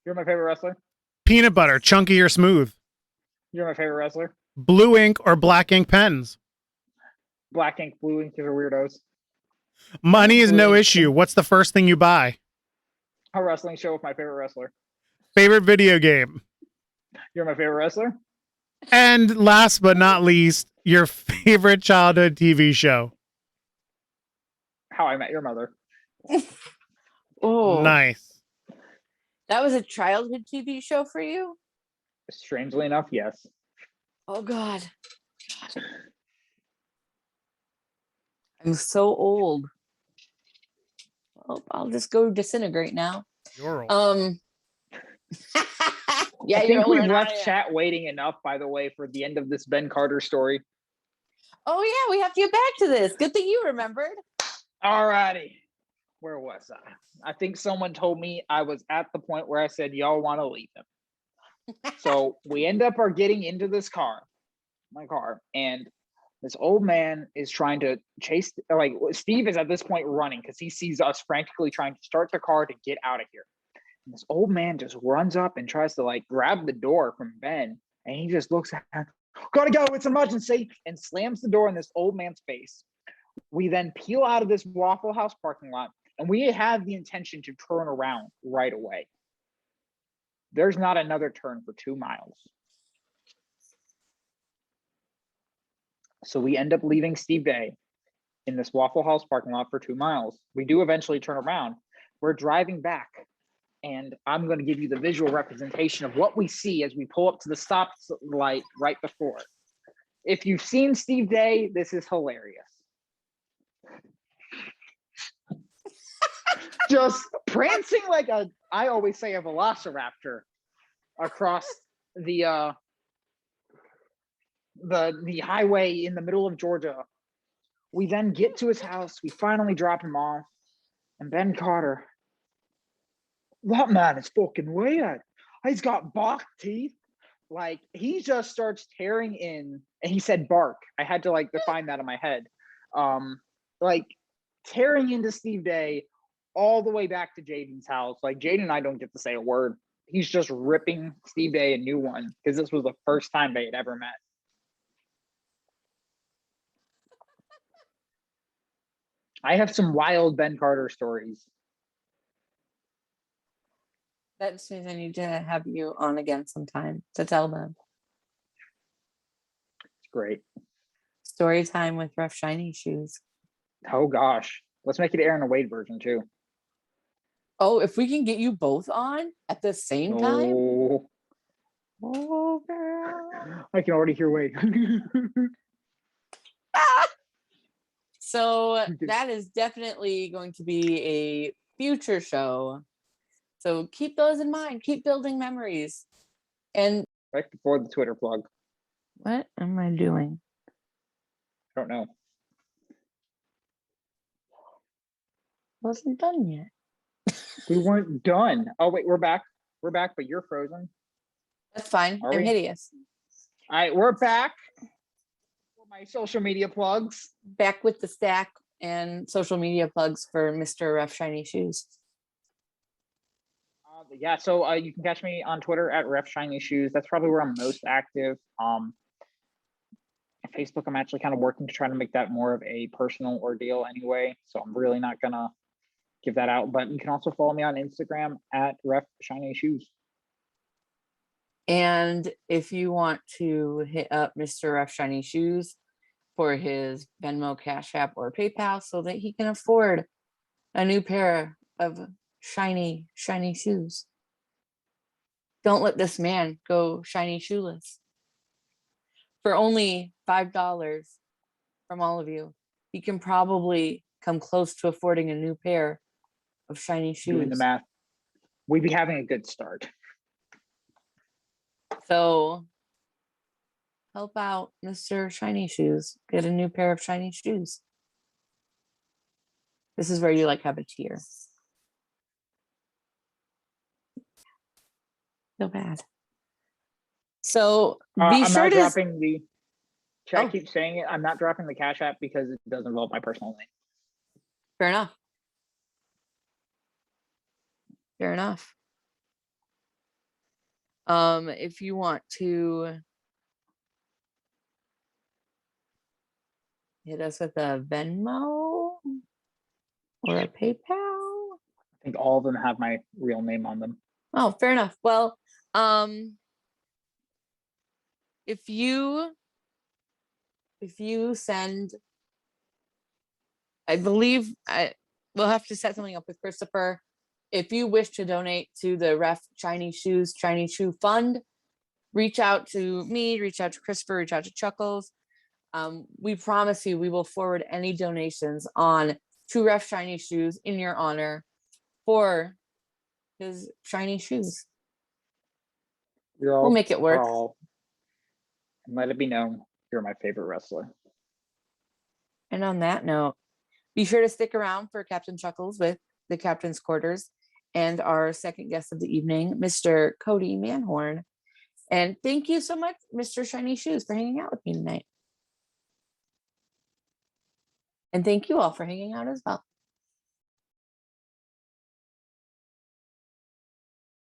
You're my favorite wrestler. Peanut butter, chunky or smooth? You're my favorite wrestler. Blue ink or black ink pens? Black ink, blue ink, these are weirdos. Money is no Blue ink. issue. What's the first thing you buy? A wrestling show with my favorite wrestler. Favorite video game? You're my favorite wrestler. And last but not least, your favorite childhood TV show. How I Met Your Mother. Oh, Nice. that was a childhood TV show for you? Strangely enough, yes. Oh God. I'm so old. Oh, I'll just go disintegrate now. You're old. Yeah, I you're think older we've than I left am. chat waiting enough, by the way, for the end of this Ben Carter story. Oh yeah, we have to get back to this. Good thing you remembered. Alrighty. Where was I? I think someone told me I was at the point where I said, y'all want to leave him. So we end up are getting into this car, my car, and this old man is trying to chase, like Steve is at this point running because he sees us frantically trying to start the car to get out of here. And this old man just runs up and tries to like grab the door from Ben, and he just looks at him, gotta go, it's an emergency, and slams the door in this old man's face. We then peel out of this Waffle House parking lot, and we have the intention to turn around right away. There's not another turn for 2 miles. So we end up leaving Steve Day in this Waffle House parking lot for 2 miles. We do eventually turn around. We're driving back, and I'm going to give you the visual representation of what we see as we pull up to the stop light right before. If you've seen Steve Day, this is hilarious. Just prancing like I always say, a velociraptor across the highway in the middle of Georgia. We then get to his house. We finally drop him off. And Ben Carter, that man is fucking weird. He's got bark teeth. Like, he just starts tearing in, and he said bark. I had to like define that in my head. Like tearing into Steve Day all the way back to Jaden's house. Like, Jaden and I don't get to say a word. He's just ripping Steve Day a new one because this was the first time they had ever met. I have some wild Ben Carter stories. That just means I need to have you on again sometime to tell them. It's great. Story time with Rough Shiny Shoes. Oh gosh. Let's make it Aaron and Wade version too. Oh, if we can get you both on at the same time. Oh, Oh, girl. I can already hear Wade. So that is definitely going to be a future show. So keep those in mind. Keep building memories. And Right before the Twitter plug. what am I doing? I don't know. Wasn't done yet. We weren't done. Oh wait, we're back. We're back, but you're frozen. That's fine. Are I'm we? hideous. All right, we're back. For my social media plugs. Back with the stack and social media plugs for Mr. Rough Shiny Shoes. Yeah, so you can catch me on Twitter at Ref Shiny Shoes. That's probably where I'm most active. Facebook, I'm actually kind of working to try to make that more of a personal ordeal anyway. So I'm really not gonna give that out. But you can also follow me on Instagram at Ref Shiny Shoes. And if you want to hit up Mr. Rough Shiny Shoes for his Venmo, Cash App, or PayPal so that he can afford a new pair of shiny shoes. Don't let this man go shiny shoeless. For only $5 from all of you, he can probably come close to affording a new pair of shiny Doing the shoes. math, we'd be having a good start. So help out Mr. Shiny Shoes. Get a new pair of shiny shoes. This is where you like have a tear. So bad. So be I'm sure not to dropping the chat. Oh. Keep saying it. I'm not dropping the Cash App because it doesn't involve my personal name. Fair enough. Fair enough. If you want to hit us with a Venmo or a PayPal. I think all of them have my real name on them. Oh, fair enough. Well, if you send, I believe we'll have to set something up with Christopher. If you wish to donate to the Ref Shiny Shoes Shiny Shoe Fund, reach out to me, reach out to Christopher, reach out to Chuckles. We promise you we will forward any donations on to Ref Shiny Shoes in your honor for his shiny shoes. We'll make it work. And let it be known you're my favorite wrestler. And on that note, be sure to stick around for Captain Chuckles with the Captain's Quarters and our second guest of the evening, Mr. Cody Manhorn. And thank you so much, Mr. Shiny Shoes, for hanging out with me tonight. And thank you all for hanging out as well.